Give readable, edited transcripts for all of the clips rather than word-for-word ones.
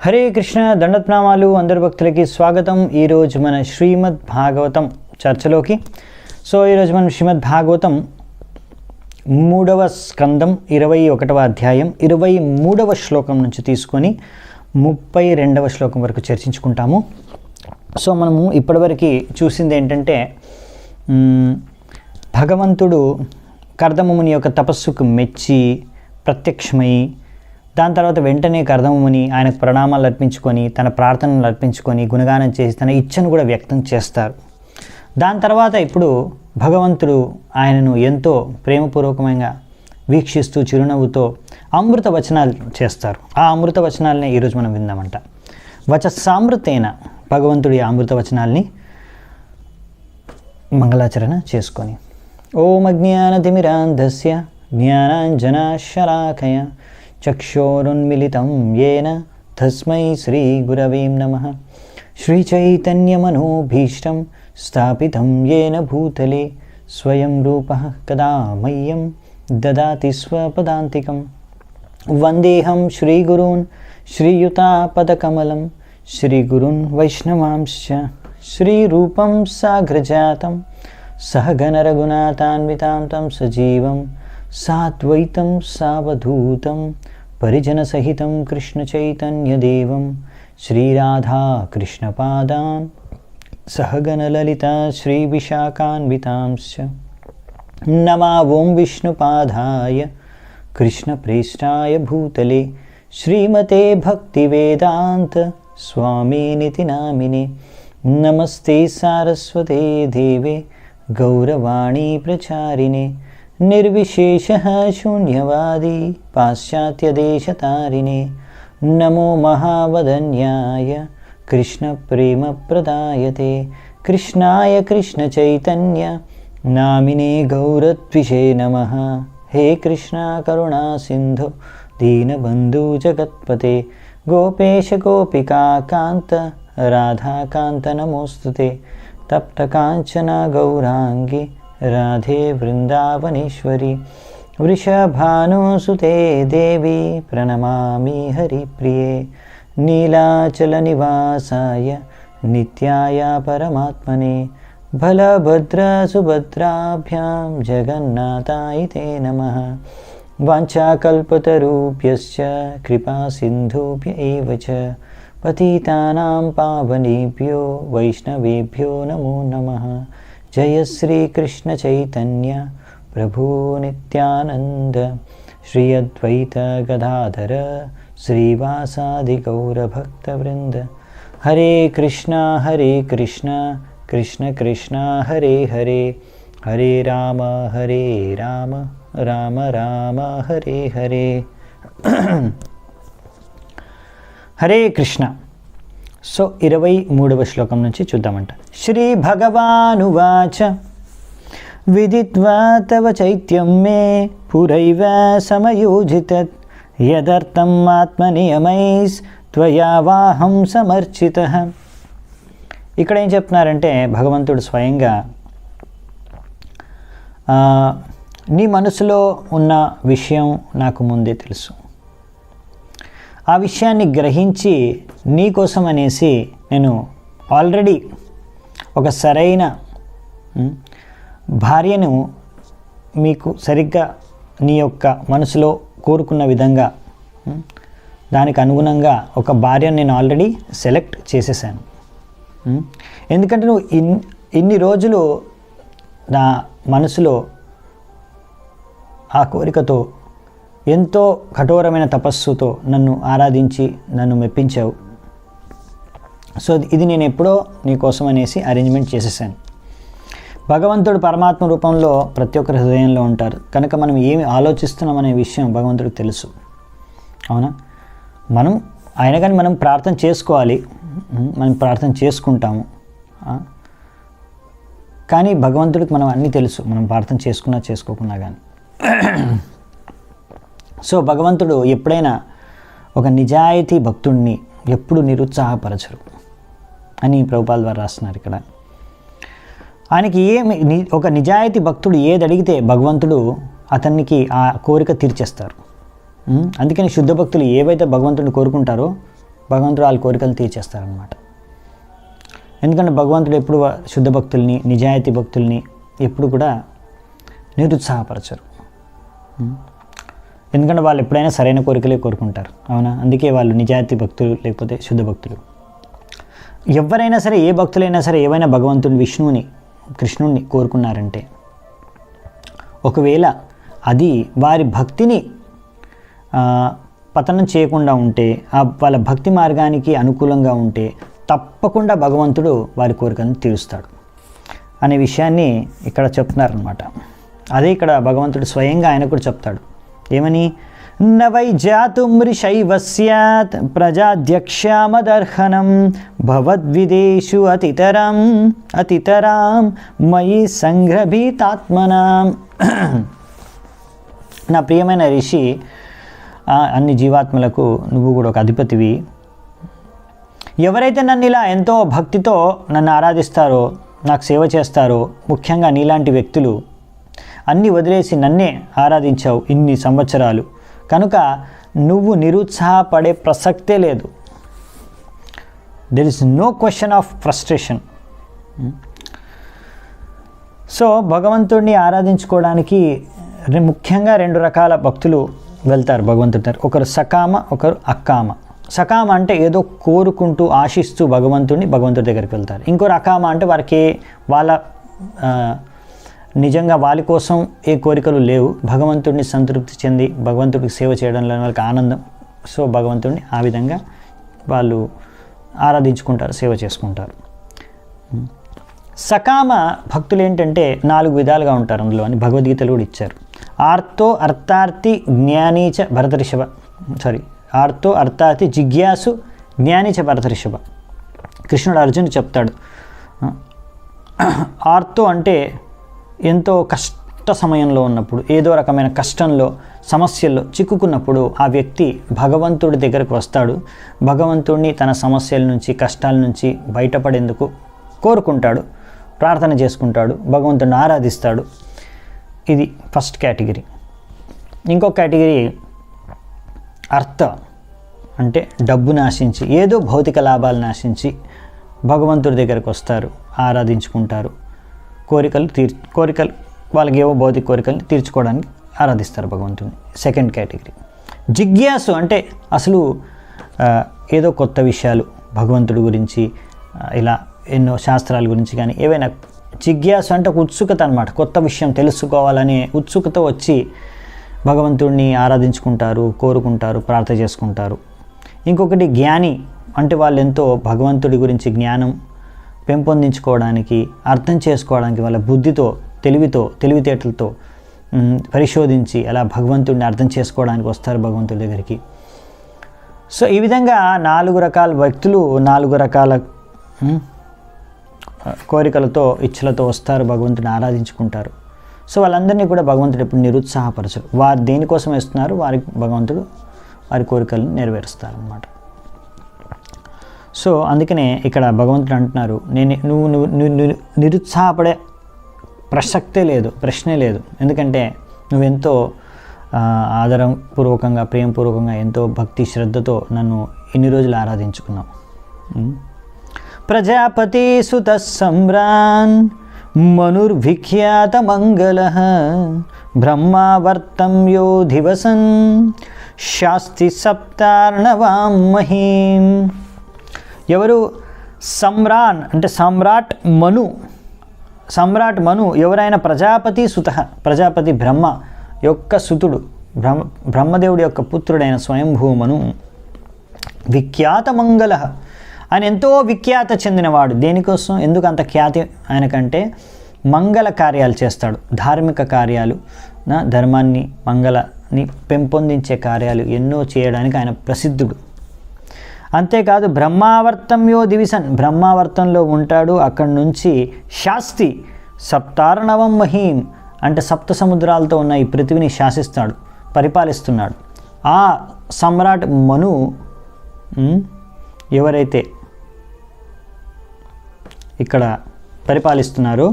హరే కృష్ణ దండత్నామాలు అందరి భక్తులకి స్వాగతం. ఈరోజు మన శ్రీమద్ భాగవతం చర్చలోకి. ఈరోజు మనం శ్రీమద్ భాగవతం 3వ స్కందం 21వ అధ్యాయం 23వ శ్లోకం నుంచి తీసుకొని 32వ శ్లోకం వరకు చర్చించుకుంటాము. మనము ఇప్పటివరకు చూసింది ఏంటంటే భగవంతుడు కర్దమముని యొక్క తపస్సుకు మెచ్చి ప్రత్యక్షమై దాని తర్వాత వెంటనే కర్దమముని ఆయనకు ప్రణామాలు అర్పించుకొని తన ప్రార్థనలు అర్పించుకొని గుణగానం చేసి తన ఇచ్చను కూడా వ్యక్తం చేస్తారు. దాని తర్వాత ఇప్పుడు భగవంతుడు ఆయనను ఎంతో ప్రేమపూర్వకంగా వీక్షిస్తూ చిరునవ్వుతో అమృత వచనాలు చేస్తారు. ఆ అమృత వచనాలనే ఈరోజు మనం విందామంట. వచస్సామృతేన భగవంతుడి అమృత వచనాల్ని మంగళాచరణ చేసుకొని ఓం అజ్ఞానతిమిరాంధస్య జ్ఞానాంజనాశలాకయ చక్షోరున్మిళితం యేన తస్మై శ్రీగురవే నమః. శ్రీచైతన్యమనోభీష్టం స్థాపితం యేన భూతలే స్వయం రూపః కదా మह्यं దదాతి స్వపదాంతికం. వందేహం శ్రీగురూన్ శ్రీయుతాపదకమలం శ్రీగురున్ వైష్ణవాంశ్చ శ్రీరూపం సాగ్రజాతం సహగణరఘునాథాన్వితాం తం సజీవం సాద్వైతం సావధూతం పరిజనసహితం కృష్ణచైతన్యదేవం శ్రీరాధాకృష్ణపాదాన్ సహగణలలితా శ్రీవిశాఖాన్వితాంశ్చ నమా ఓం విష్ణుపాదాయ కృష్ణప్రేష్టాయ భూతలే శ్రీమతే భక్తివేదాంత స్వామినితి నామినే. నమస్తే సారస్వతే దేవే గౌరవాణీ ప్రచారిణే నిర్విశేషః శూన్యవాది పాశ్చాత్యదేశతారిణే. నమో మహావదన్యాయ కృష్ణప్రేమప్రదాయతే కృష్ణాయ కృష్ణచైతన్య నామినే గౌరత్విషే నమః. హే కృష్ణ కరుణా సింధు దీనబంధు జగత్పతే గోపేశ గోపికా కాంత రాధాకాంత నమోస్తుతే. తప్తకాంచన గౌరాంగి రాధే వృందావనేశ్వరి వృషభానుసుతే దేవి ప్రణమామి హరిప్రియే. నీలాచలనివాసాయ నిత్యాయ పరమాత్మనే బలభద్రసుభద్రాభ్యాం జగన్నాథాయ తే నమః. వాంఛాకల్పతరుభ్యశ్చ కృపాసింధుభ్య ఏవ చ పతితానాం పావనేభ్యో వైష్ణవేభ్యో నమో నమః. జయ శ్రీ కృష్ణ చైతన్య ప్రభు నిత్యానంద శ్రీ అద్వైత గదాధర శ్రీవాసాది గౌరభక్తవృంద. హరే కృష్ణ కృష్ణ కృష్ణ హరే హరే హరే రామ రామ రామ హరే హరే. హరే కృష్ణ. 23వ శ్లోకం నుంచి చూద్దామంట. శ్రీ భగవానువాచ విదిత్వా తవ చైత్యం మే పురైవ సమయోజితత్ యదర్థం ఆత్మనియమైస్ త్వయావాహం సమర్చితః. ఇక్కడ ఏం చెప్తున్నారంటే భగవంతుడు స్వయంగా నీ మనసులో ఉన్న విషయం నాకు ముందే తెలుసు. ఆ విషయాన్ని గ్రహించి నీ కోసం అనేసి నేను ఆల్రెడీ ఒక సరైన భార్యను మీకు సరిగ్గా నీ యొక్క మనసులో కోరుకున్న విధంగా దానికి అనుగుణంగా ఒక భార్యను నేను ఆల్రెడీ సెలెక్ట్ చేసేసాను. ఎందుకంటే నువ్వు ఇన్ని రోజులు నా మనసులో ఆ కోరికతో ఎంతో కఠోరమైన తపస్సుతో నన్ను ఆరాధించి నన్ను మెప్పించావు. ఇది నేను ఎప్పుడో నీ కోసం అనేసి అరేంజ్మెంట్ చేసేసాను. భగవంతుడు పరమాత్మ రూపంలో ప్రతి ఒక్కరి హృదయంలో ఉంటారు కనుక మనం ఏమి ఆలోచిస్తున్నాం అనే విషయం భగవంతుడికి తెలుసు. అవునా? ఆయన కానీ మనం ప్రార్థన చేసుకోవాలి, మనం ప్రార్థన చేసుకుంటాము. కానీ భగవంతుడికి మనం అన్నీ తెలుసు, మనం ప్రార్థన చేసుకున్నా చేసుకోకున్నా కానీ. భగవంతుడు ఎప్పుడైనా ఒక నిజాయితీ భక్తుడిని ఎప్పుడు నిరుత్సాహపరచరు అని ప్రభుపాద వారు రాస్తున్నారు ఇక్కడ. ఆయనకి ఒక నిజాయితీ భక్తుడు ఏది అడిగితే భగవంతుడు అతనికి ఆ కోరిక తీర్చేస్తారు. అందుకని శుద్ధ భక్తులు ఏవైతే భగవంతుడిని కోరుకుంటారో భగవంతుడు వాళ్ళ కోరికలు తీర్చేస్తారనమాట. ఎందుకంటే భగవంతుడు ఎప్పుడు శుద్ధ భక్తుల్ని, నిజాయితీ భక్తుల్ని ఎప్పుడు కూడా నిరుత్సాహపరచరు. ఎందుకంటే వాళ్ళు ఎప్పుడైనా సరైన కోరికలే కోరుకుంటారు, అవునా? అందుకే వాళ్ళు నిజాయితీ భక్తులు లేకపోతే శుద్ధ భక్తులు. ఎవరైనా సరే, ఏ భక్తులైనా సరే, ఏవైనా భగవంతుని, విష్ణువుని, కృష్ణుణ్ణి కోరుకున్నారంటే ఒకవేళ అది వారి భక్తిని పతనం చేయకుండా ఉంటే, వాళ్ళ భక్తి మార్గానికి అనుకూలంగా ఉంటే తప్పకుండా భగవంతుడు వారి కోరికలను తీరుస్తాడు అనే విషయాన్ని ఇక్కడ చెప్తున్నారనమాట. అదే ఇక్కడ భగవంతుడు స్వయంగా ఆయన కూడా చెప్తాడు. ఏమని? నవై జాతుమృషైవ స్యాత్ ప్రజాధ్యక్షమదర్హనం భవద్విదేషు అతితరాం మయి సంగ్రభీతాత్మనాం. నా ప్రియమైన ఋషి, అన్ని జీవాత్మలకు నువ్వు కూడా ఒక అధిపతివి. ఎవరైతే నన్ను ఇలా ఎంతో భక్తితో నన్ను ఆరాధిస్తారో, నాకు సేవ చేస్తారో, ముఖ్యంగా నీలాంటి వ్యక్తులు అన్నీ వదిలేసి నన్నే ఆరాధించావు ఇన్ని సంవత్సరాలు, కనుక నువ్వు నిరుత్సాహపడే ప్రసక్తే లేదు. There is no question of frustration. So భగవంతుడిని ఆరాధించుకోవడానికి ముఖ్యంగా 2 రకాల భక్తులు వెళ్తారు భగవంతుడి దగ్గర. ఒకరు సకామ, ఒకరు అక్కామ. సకామ అంటే ఏదో కోరుకుంటూ ఆశిస్తూ భగవంతుడి దగ్గరికి వెళ్తారు. ఇంకోరు అకామ అంటే వారికి వాళ్ళ నిజంగా వాళ్ళ కోసం ఏ కోరికలు లేవు, భగవంతుడిని సంతృప్తి చెంది భగవంతుడికి సేవ చేయడంలో వాళ్ళకి ఆనందం. సో భగవంతుడిని ఆ విధంగా వాళ్ళు ఆరాధించుకుంటారు, సేవ చేసుకుంటారు. సకామ భక్తులు ఏంటంటే 4 విధాలుగా ఉంటారు అందులో అని భగవద్గీతలు కూడా ఇచ్చారు. ఆర్తో అర్థార్థి జ్ఞానీచ భరతరిషభ, ఆర్తో అర్థార్థి జిజ్ఞాసు జ్ఞానీచ భరతరిషభ. కృష్ణుడు అర్జునుడు చెప్తాడు, ఆర్తో అంటే ఎంతో కష్ట సమయంలో ఉన్నప్పుడు, ఏదో రకమైన కష్టంలో, సమస్యల్లో చిక్కుకున్నప్పుడు ఆ వ్యక్తి భగవంతుడి దగ్గరకు వస్తాడు. భగవంతుడిని తన సమస్యల నుంచి, కష్టాల నుంచి బయటపడేందుకు కోరుకుంటాడు, ప్రార్థన చేసుకుంటాడు, భగవంతుడిని ఆరాధిస్తాడు. ఇది ఫస్ట్ కేటగిరీ. ఇంకొక కేటగిరీ అర్థ అంటే డబ్బును ఆశించి, ఏదో భౌతిక లాభాలను ఆశించి భగవంతుడి దగ్గరకు వస్తారు, ఆరాధించుకుంటారు, కోరికలు వాళ్ళకి ఏవో భౌతిక కోరికల్ని తీర్చుకోవడానికి ఆరాధిస్తారు భగవంతుడిని. Second category. జిజ్ఞాసు అంటే అసలు ఏదో కొత్త విషయాలు భగవంతుడి గురించి, ఇలా ఎన్నో శాస్త్రాల గురించి కానీ ఏవైనా, జిజ్ఞాసు అంటే ఒక ఉత్సుకత అనమాట. కొత్త విషయం తెలుసుకోవాలనే ఉత్సుకత వచ్చి భగవంతుడిని ఆరాధించుకుంటారు, కోరుకుంటారు, ప్రార్థన చేసుకుంటారు. ఇంకొకటి జ్ఞాని అంటే వాళ్ళు ఎంతో భగవంతుడి గురించి జ్ఞానం పెంపొందించుకోవడానికి, అర్థం చేసుకోవడానికి వాళ్ళ బుద్ధితో, తెలివితేటలతో పరిశోధించి అలా భగవంతుడిని అర్థం చేసుకోవడానికి వస్తారు భగవంతుడి దగ్గరికి. సో ఈ విధంగా 4 రకాల వ్యక్తులు 4 రకాల కోరికలతో, ఇచ్చలతో వస్తారు, భగవంతుడిని ఆరాధించుకుంటారు. సో వాళ్ళందరినీ కూడా భగవంతుడు ఎప్పుడు నిరుత్సాహపరచరు. వారు దేనికోసం వేస్తున్నారు, భగవంతుడు వారి కోరికలను నెరవేరుస్తారు అన్నమాట. సో అందుకనే ఇక్కడ భగవంతుడు అంటున్నారు, నువ్వు నిరుత్సాహపడే ప్రసక్తే లేదు, ప్రశ్నే లేదు. ఎందుకంటే నువ్వెంతో ఆదరపూర్వకంగా, ప్రేమపూర్వకంగా, ఎంతో భక్తి శ్రద్ధతో నన్ను ఇన్ని రోజులు ఆరాధించుకున్నావు. ప్రజాపతి సుత సమ్రాన్ మనుర్విఖ్యాత మంగళ బ్రహ్మావర్తం యో దివసన్ శాస్తి సప్తార్ణవాం మహీం. ఎవరు? సమ్రాన్ అంటే సమ్రాట్ మను ఎవరైనా ప్రజాపతి సుత, ప్రజాపతి బ్రహ్మ యొక్క సుతుడు, బ్రహ్మదేవుడి యొక్క పుత్రుడైన స్వయంభూమను. విఖ్యాత మంగళ, ఆయన ఎంతో విఖ్యాత చెందినవాడు. దేనికోసం, ఎందుకు అంత ఖ్యాతి ఆయనకంటే? మంగళ కార్యాలు చేస్తాడు, ధార్మిక కార్యాలు, ధర్మాన్ని, మంగళని పెంపొందించే కార్యాలు ఎన్నో చేయడానికి ఆయన ప్రసిద్ధుడు. అంతేకాదు బ్రహ్మావర్తం యో దివిసన్, బ్రహ్మావర్తంలో ఉంటాడు. అక్కడి నుంచి శాస్తి సప్తార్ణవం మహీం అంటే 7 సముద్రాలతో ఉన్న ఈ పృథివిని శాసిస్తాడు, పరిపాలిస్తున్నాడు. ఆ సమ్రాట్ మను ఎవరైతే ఇక్కడ పరిపాలిస్తున్నారో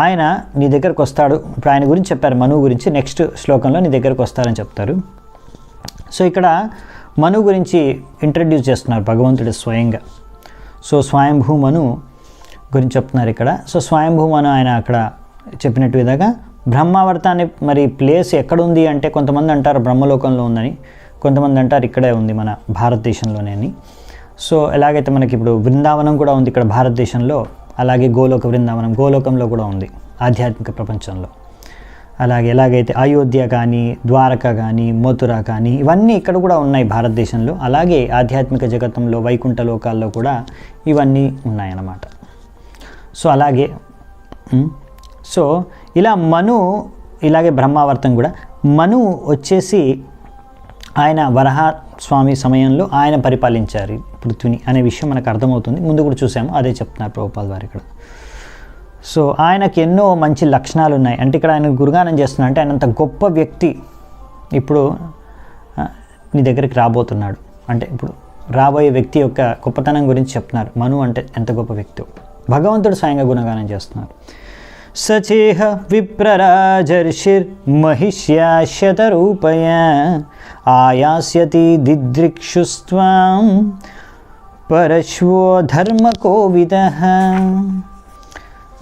ఆయన నీ దగ్గరకు వస్తాడు. ఇప్పుడు ఆయన గురించి చెప్పారు, మనువు గురించి. నెక్స్ట్ శ్లోకంలో నీ దగ్గరకు వస్తారని చెప్తారు. సో ఇక్కడ మను గురించి ఇంట్రడ్యూస్ చేస్తున్నారు భగవంతుడు స్వయంగా. సో స్వయంభూ మను గురించి చెప్తున్నారు ఇక్కడ. సో స్వయంభూ మను ఆయన అక్కడ చెప్పినట్టు విధంగా బ్రహ్మావర్త అనే మరి ప్లేస్ ఎక్కడుంది అంటే కొంతమంది అంటారు బ్రహ్మలోకంలో ఉందని, కొంతమంది అంటారు ఇక్కడే ఉంది మన భారతదేశంలోనే అని. సో ఎలాగైతే మనకి ఇప్పుడు బృందావనం కూడా ఉంది ఇక్కడ భారతదేశంలో, అలాగే గోలోక బృందావనం గోలోకంలో కూడా ఉంది ఆధ్యాత్మిక ప్రపంచంలో. అలాగే ఎలాగైతే అయోధ్య కానీ ద్వారక కానీ మథుర కానీ ఇవన్నీ ఇక్కడ కూడా ఉన్నాయి భారతదేశంలో, అలాగే ఆధ్యాత్మిక జగత్తంలో వైకుంఠ లోకాల్లో కూడా ఇవన్నీ ఉన్నాయన్నమాట. సో అలాగే సో ఇలా మను, ఇలాగే బ్రహ్మావర్తం కూడా మను వచ్చేసి ఆయన వరహ స్వామి సమయంలో ఆయన పరిపాలించారు పృథ్వీని అనే విషయం మనకు అర్థమవుతుంది. ముందు కూడా చూసాము, అదే చెప్తున్నారు ప్రభుపాల్ వారు ఇక్కడ. సో ఆయనకి ఎన్నో మంచి లక్షణాలు ఉన్నాయి. అంటే ఇక్కడ ఆయన గురుగానం చేస్తున్నా అంటే ఆయన అంత గొప్ప వ్యక్తి ఇప్పుడు నీ దగ్గరికి రాబోతున్నాడు అంటే ఇప్పుడు రాబోయే వ్యక్తి యొక్క గొప్పతనం గురించి చెప్తున్నారు. మను అంటే ఎంత గొప్ప వ్యక్తి భగవంతుడు స్వయంగా గుణగానం చేస్తున్నారు. సచేహ విప్రరాజర్షిర్ మహిష్యాశతరూపయ ఆయాస్యతి దిదృక్షుస్త్వాం పరశ్వో ధర్మకోవిదః.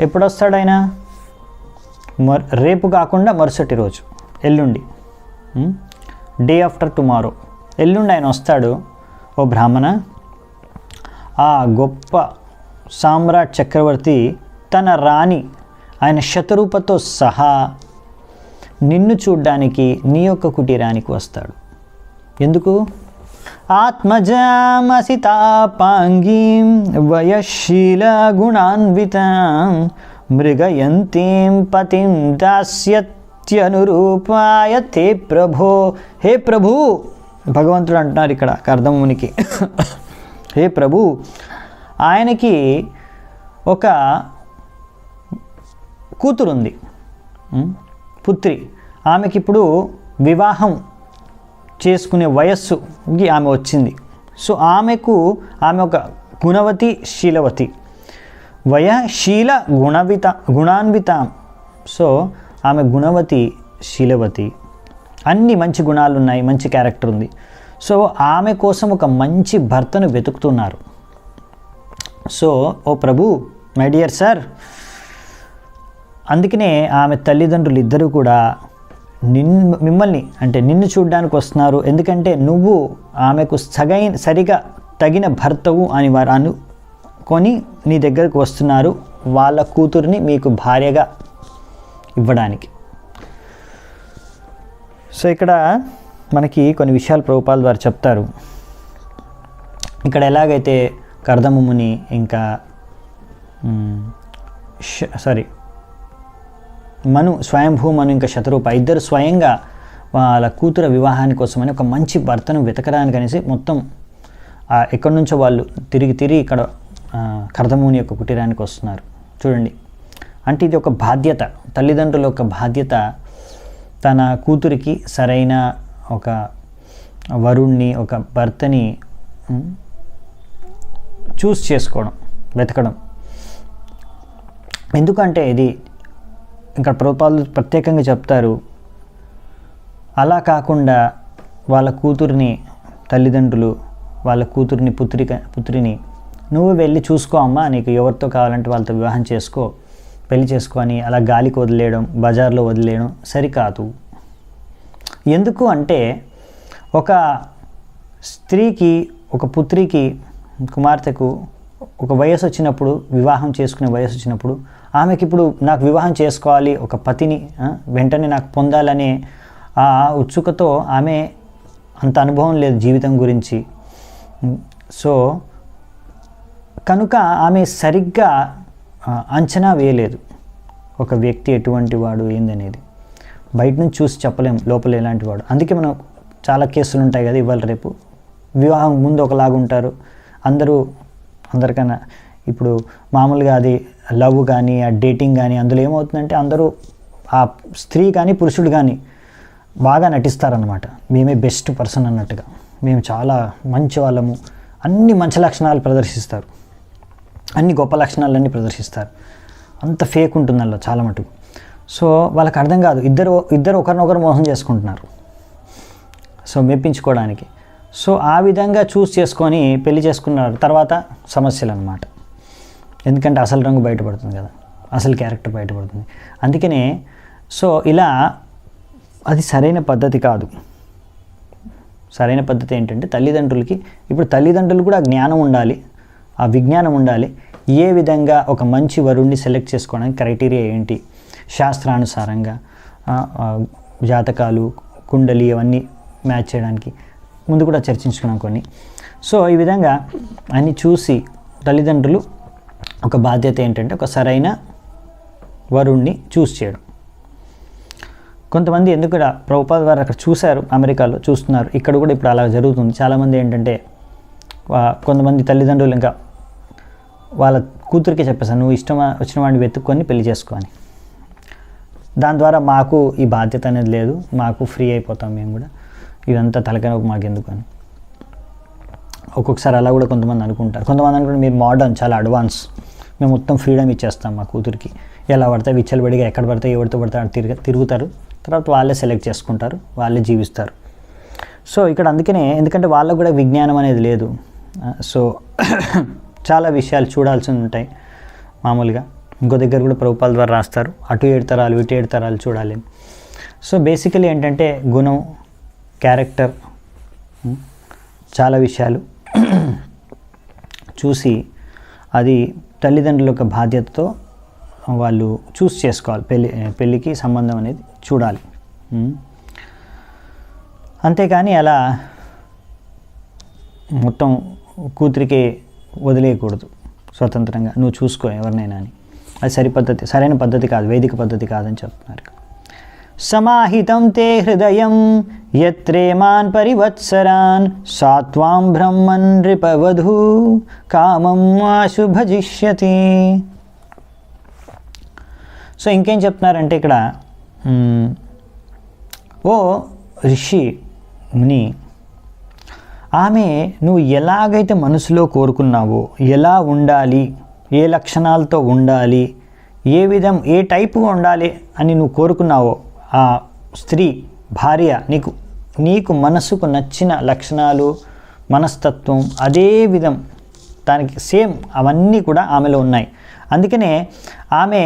ఎప్పుడొస్తాడు ఆయన? రేపు కాకుండా మరుసటి రోజు, ఎల్లుండి, డే ఆఫ్టర్ టుమారో, ఎల్లుండి ఆయన వస్తాడు. ఓ బ్రాహ్మణ, ఆ గొప్ప సామ్రాట్ చక్రవర్తి తన రాణి ఆయన శతరూపతో సహా నిన్ను చూడ్డానికి నీ యొక్క కుటీరానికి వస్తాడు. ఎందుకు? ఆత్మజామసితాపాంగీం వయశీల గుణాన్వితాం మృగయంతీం పతిం దాస్యత్యనురూపాయ తే ప్రభో. హే ప్రభు, భగవంతుడు అంటున్నారు ఇక్కడ కర్దమునికి, హే ప్రభు, ఆయనకి ఒక కూతురుంది, పుత్రి. ఆమెకి ఇప్పుడు వివాహం చేసుకునే వయస్సుకి ఆమె వచ్చింది. సో ఆమె ఒక గుణవతి శీలవతి, వయశీల గుణాన్విత. సో ఆమె గుణవతి శీలవతి, అన్ని మంచి గుణాలు ఉన్నాయి, మంచి క్యారెక్టర్ ఉంది. సో ఆమె కోసం ఒక మంచి భర్తను వెతుకుతున్నారు. సో ఓ ప్రభు, మై డియర్ సార్, అందుకనే ఆమె తల్లిదండ్రులు ఇద్దరు కూడా మిమ్మల్ని అంటే నిన్ను చూడడానికి వస్తున్నారు. ఎందుకంటే నువ్వు ఆమెకు సరిగా తగిన భర్తవు అని వారు అనుకొని నీ దగ్గరకు వస్తున్నారు, వాళ్ళ కూతురిని మీకు భార్యగా ఇవ్వడానికి. సో ఇక్కడ మనకి కొన్ని విషయాలు ప్రభుపాల్ వారు చెప్తారు. ఇక్కడ ఎలాగైతే కర్దముని ఇంకా మను, స్వయంభూ మను ఇంకా శతరూప ఇద్దరు స్వయంగా వాళ్ళ కూతురు వివాహాని కోసమని ఒక మంచి భర్తను వెతకడానికి అనేసి మొత్తం ఎక్కడి నుంచో వాళ్ళు తిరిగి ఇక్కడ కర్దముని యొక్క కుటీరానికి వస్తున్నారు. చూడండి, అంటే ఇది ఒక బాధ్యత, తల్లిదండ్రుల యొక్క బాధ్యత. తన కూతురికి సరైన ఒక వరుణ్ణి, ఒక భర్తని చూస్ చేసుకోవడం, వెతకడం. ఎందుకంటే ఇది ఇంకా ప్రభుపాలు ప్రత్యేకంగా చెప్తారు, అలా కాకుండా వాళ్ళ కూతురిని తల్లిదండ్రులు వాళ్ళ కూతురిని పుత్రిని నువ్వు వెళ్ళి చూసుకో అమ్మా, నీకు ఎవరితో కావాలంటే వాళ్ళతో వివాహం చేసుకో, పెళ్లి చేసుకో అని అలా గాలికి వదిలేయడం, బజార్లో వదిలేయడం సరికాదు. ఎందుకు అంటే ఒక స్త్రీకి, ఒక పుత్రికి, కుమార్తెకు ఒక వయసు వచ్చినప్పుడు, వివాహం చేసుకునే వయసు వచ్చినప్పుడు ఆమెకి ఇప్పుడు నాకు వివాహం చేసుకోవాలి, ఒక పతిని వెంటనే నాకు పొందాలనే ఆ ఉత్సుకతో ఆమె అంత అనుభవం లేదు జీవితం గురించి. సో కనుక ఆమె సరిగ్గా అంచనా వేయలేదు ఒక వ్యక్తి ఎటువంటి వాడు ఏందనేది. బయట నుంచి చూసి చెప్పలేం లోపల ఎలాంటి వాడు. అందుకే మనం చాలా కేసులు ఉంటాయి కదా ఇవాళ రేపు, వివాహం ముందు ఒకలాగా ఉంటారు అందరికన్నా. ఇప్పుడు మామూలుగా అది లవ్ కానీ, ఆ డేటింగ్ కానీ, అందులో ఏమవుతుందంటే అందరూ ఆ స్త్రీ కానీ పురుషుడు కానీ బాగా నటిస్తారనమాట. మేమే బెస్ట్ పర్సన్ అన్నట్టుగా, మేము చాలా మంచి వాళ్ళము, అన్ని మంచి లక్షణాలు ప్రదర్శిస్తారు, అన్ని గొప్ప లక్షణాలన్నీ ప్రదర్శిస్తారు. అంత ఫేక్ ఉంటుంది అందులో చాలా మటుకు. సో వాళ్ళకి అర్థం కాదు, ఇద్దరు ఒకరినొకరు మోసం చేసుకుంటున్నారు. సో మెప్పించుకోవడానికి. సో ఆ విధంగా చేసుకొని పెళ్లి చేసుకున్నారు. తర్వాత సమస్యలు అన్నమాట. ఎందుకంటే అసలు రంగు బయటపడుతుంది కదా, అసలు క్యారెక్టర్ బయటపడుతుంది. అందుకనే సో ఇలా అది సరైన పద్ధతి కాదు. సరైన పద్ధతి ఏంటంటే తల్లిదండ్రులకి, ఇప్పుడు తల్లిదండ్రులు కూడా జ్ఞానం ఉండాలి, ఆ విజ్ఞానం ఉండాలి. ఏ విధంగా ఒక మంచి వరుణ్ణి సెలెక్ట్ చేసుకోవడానికి క్రైటీరియా ఏంటి, శాస్త్రానుసారంగా జాతకాలు, కుండలి అవన్నీ మ్యాచ్ చేయడానికి ముందు కూడా చర్చించుకున్నాం కొన్ని. సో ఈ విధంగా అన్నీ చూసి తల్లిదండ్రులు ఒక బాధ్యత ఏంటంటే ఒక సరైన వరుణ్ణి చూస్ చేయడం. కొంతమంది ఎందుకు ప్రభుపాద వారు అక్కడ చూశారు, అమెరికాలో చూస్తున్నారు, ఇక్కడ కూడా ఇప్పుడు అలా జరుగుతుంది. చాలామంది ఏంటంటే కొంతమంది తల్లిదండ్రులు ఇంకా వాళ్ళ కూతురికి చెప్పేసాను, నువ్వు ఇష్టం వచ్చిన వాడిని వెతుక్కొని పెళ్లి చేసుకో అని. దాని ద్వారా మాకు ఈ బాధ్యత అనేది లేదు, మాకు ఫ్రీ అయిపోతాం మేము కూడా, ఇదంతా తలకాయ మాకు ఎందుకు అని. ఒక్కొక్కసారి అలా కూడా కొంతమంది అనుకుంటారు. కొంతమంది అనుకుంటే మీరు మోడర్న్, చాలా అడ్వాన్స్, మేము మొత్తం ఫ్రీడమ్ ఇచ్చేస్తాం మా కూతురికి, ఎలా పడితే విచ్చలబడిగా ఎక్కడ పడితే ఎవరితో పడితే తిరుగుతారు, తర్వాత వాళ్ళే సెలెక్ట్ చేసుకుంటారు, వాళ్ళే జీవిస్తారు. సో ఇక్కడ అందుకనే, ఎందుకంటే వాళ్ళకు కూడా విజ్ఞానం అనేది లేదు. సో చాలా విషయాలు చూడాల్సి ఉంటాయి మామూలుగా. ఇంకో దగ్గర కూడా ప్రభుపాల ద్వారా రాస్తారు, అటు 7 తరాలు ఇటు 7 తరాలు చూడాలి. సో బేసికలీ ఏంటంటే గుణం, క్యారెక్టర్, చాలా విషయాలు చూసి అది తల్లిదండ్రుల యొక్క బాధ్యతతో వాళ్ళు చూస్ చేసుకోవాలి. పెళ్ళికి సంబంధం అనేది చూడాలి. అంతేకాని అలా మొత్తం కూతురికి వదిలేయకూడదు, స్వతంత్రంగా నువ్వు చూసుకో ఎవరినైనా అని. అది సరైన పద్ధతి కాదు, వైదిక పద్ధతి కాదని చెప్తున్నారు. సమాహితం తే హృదయం యత్రేమాన్ పరివత్సరాన్ సాత్వాం బ్రహ్మన్ నృపవధూ కామం ఆశు భజిష్యతి. సో ఇంకేం చెప్తున్నారంటే ఇక్కడ, ఓ ఋషి ముని, ఆమె నువ్వు ఎలాగైతే మనసులో కోరుకున్నావో, ఎలా ఉండాలి, ఏ లక్షణాలతో ఉండాలి, ఏ టైపుగా ఉండాలి అని నువ్వు కోరుకున్నావో, ఆ స్త్రీ భార్య నీకు మనసుకు నచ్చిన లక్షణాలు, మనస్తత్వం, అదే విధం దానికి సేమ్ అవన్నీ కూడా ఆమెలో ఉన్నాయి. అందుకనే ఆమె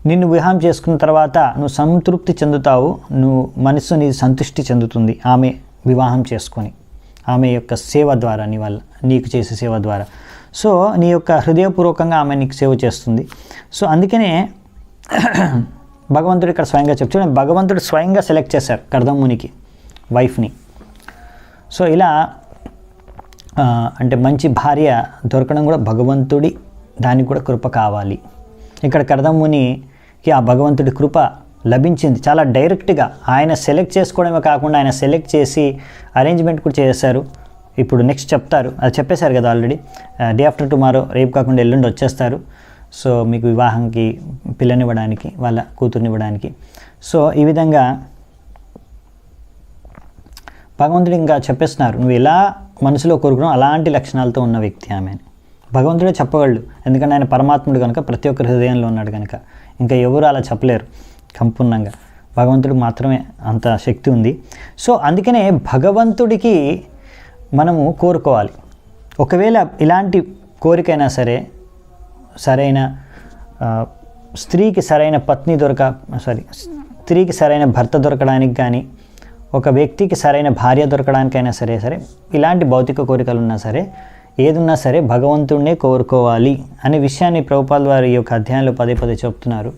నిన్ను వివాహం చేసుకున్న తర్వాత నువ్వు సంతృప్తి చెందుతావు, నువ్వు మనసు నీ సంతృష్టి చెందుతుంది ఆమె వివాహం చేసుకొని, ఆమె యొక్క సేవ ద్వారా, నీకు చేసే సేవ ద్వారా. సో నీ యొక్క హృదయపూర్వకంగా ఆమె నీకు సేవ చేస్తుంది. సో అందుకనే భగవంతుడు ఇక్కడ స్వయంగా చెప్తున్నాడు, భగవంతుడు స్వయంగా సెలెక్ట్ చేశారు కర్దమునికి వైఫ్ని. సో ఇలా అంటే మంచి భార్య దొరకడం కూడా భగవంతుడి, దానికి కూడా కృప కావాలి. ఇక్కడ కర్దమునికి ఆ భగవంతుడి కృప లభించింది చాలా డైరెక్ట్గా. ఆయన సెలెక్ట్ చేసుకోవడమే కాకుండా ఆయన సెలెక్ట్ చేసి అరేంజ్మెంట్ కూడా చేశారు. ఇప్పుడు నెక్స్ట్ చెప్తారు, అది చెప్పేశారు కదా ఆల్రెడీ, డే ఆఫ్టర్ టుమారో, రేపు కాకుండా ఎల్లుండి వచ్చేస్తారు. సో మీకు వివాహంకి పిల్లనివ్వడానికి, వాళ్ళ కూతుర్నివ్వడానికి. సో ఈ విధంగా భగవంతుడు ఇంకా చెప్పేస్తున్నారు, నువ్వు ఎలా మనసులో కోరుకున్నావు అలాంటి లక్షణాలతో ఉన్న వ్యక్తి ఆమె. భగవంతుడే చెప్పగలడు, ఎందుకంటే ఆయన పరమాత్ముడు కనుక, ప్రతి ఒక్కరి హృదయంలో ఉన్నాడు కనుక. ఇంకా ఎవరు అలా చెప్పలేరు సంపూర్ణంగా, భగవంతుడికి మాత్రమే అంత శక్తి ఉంది. సో అందుకనే భగవంతుడికి మనము కోరుకోవాలి. ఒకవేళ ఇలాంటి కోరికైనా సరే, సరైన స్త్రీకి సరైన పత్ని స్త్రీకి సరైన భర్త దొరకడానికి కానీ, ఒక వ్యక్తికి సరైన భార్య దొరకడానికైనా సరే ఇలాంటి భౌతిక కోరికలు ఉన్నా సరే, ఏదున్నా సరే భగవంతుడినే కోరుకోవాలి అనే విషయాన్ని ప్రభుపాల్ వారి ఈ యొక్క అధ్యాయంలో పదే చెప్తున్నారు.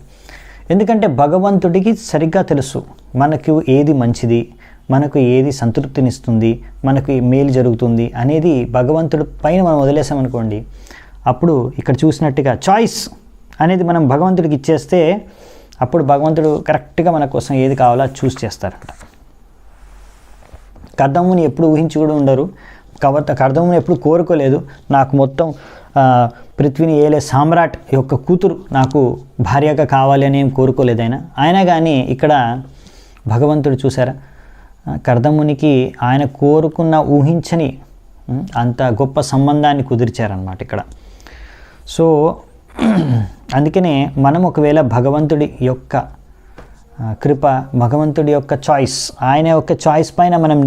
ఎందుకంటే భగవంతుడికి సరిగ్గా తెలుసు మనకు ఏది మంచిది, మనకు ఏది సంతృప్తినిస్తుంది, మనకు మేలు జరుగుతుంది అనేది భగవంతుడి పైన మనం వదిలేసామనుకోండి, అప్పుడు ఇక్కడ చూసినట్టుగా చాయిస్ అనేది మనం భగవంతుడికి ఇచ్చేస్తే అప్పుడు భగవంతుడు కరెక్ట్గా మన కోసం ఏది కావాలో అది చూస్ చేస్తారంట. కర్దముని ఎప్పుడు ఊహించి కూడా ఉండరు, కర్దముని ఎప్పుడు కోరుకోలేదు నాకు మొత్తం పృథ్వీని ఏలే సామ్రాట్ యొక్క కూతురు నాకు భార్యగా కావాలి అని ఏం కోరుకోలేదు ఆయన కానీ ఇక్కడ భగవంతుడు చూసారా, కర్దమునికి ఆయన కోరుకున్న ఊహించని అంత గొప్ప సంబంధాన్ని కుదిర్చారనమాట ఇక్కడ. సో అందుకనే మనం ఒకవేళ భగవంతుడి యొక్క కృప, భగవంతుడి యొక్క చాయిస్, ఆయన యొక్క చాయిస్ పైన మనం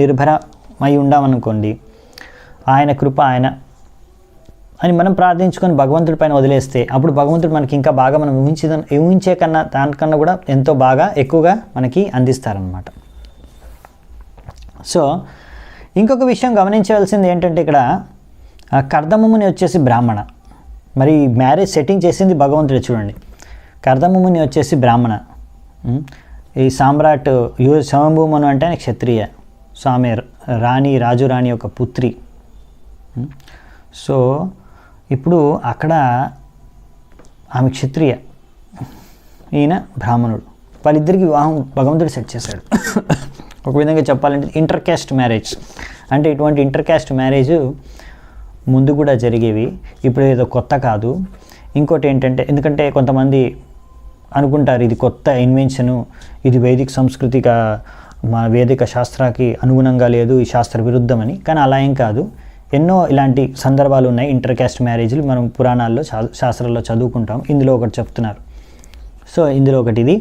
అయి ఉండామనుకోండి, ఆయన కృప ఆయన అని మనం ప్రార్థించుకొని భగవంతుడి పైన వదిలేస్తే అప్పుడు భగవంతుడు మనకి ఇంకా బాగా మనం ఊహించే కన్నా దానికన్నా కూడా ఎంతో బాగా ఎక్కువగా మనకి అందిస్తారనమాట. సో ఇంకొక విషయం గమనించవలసింది ఏంటంటే ఇక్కడ కర్దమముని వచ్చేసి బ్రాహ్మణ, మరి మ్యారేజ్ సెట్టింగ్ చేసింది భగవంతుడే చూడండి. కర్దమముని వచ్చేసి బ్రాహ్మణ, ఈ సామ్రాట్ శవంభూమను అంటే ఆయన క్షత్రియ, స్వామి రాజు రాణి యొక్క పుత్రి. సో ఇప్పుడు అక్కడ ఆమె క్షత్రియ, ఈయన బ్రాహ్మణుడు, వాళ్ళిద్దరికి వివాహం భగవంతుడు సెట్ చేశాడు. ఒక విధంగా చెప్పాలంటే ఇంటర్ క్యాస్ట్ మ్యారేజ్ అంటే ఇటువంటి ఇంటర్ క్యాస్ట్ మ్యారేజ్ ముందు కూడా జరిగేవి, ఇప్పుడు ఏదో కొత్త కాదు. ఇంకోటి ఏంటంటే, ఎందుకంటే కొంతమంది అనుకుంటారు ఇది కొత్త ఇన్వెన్షను, ఇది వైదిక సంస్కృతిగా మన వేదిక శాస్త్రానికి అనుగుణంగా లేదు, ఈ శాస్త్ర విరుద్ధమని. కానీ అలా ఏం కాదు, ఎన్నో ఇలాంటి సందర్భాలు ఉన్నాయి. ఇంటర్ క్యాస్ట్ మ్యారేజ్లు మనం పురాణాల్లో శాస్త్రాల్లో చదువుకుంటాం, ఇందులో ఒకటి చెప్తున్నారు. సో ఇందులో ఒకటి ఇది.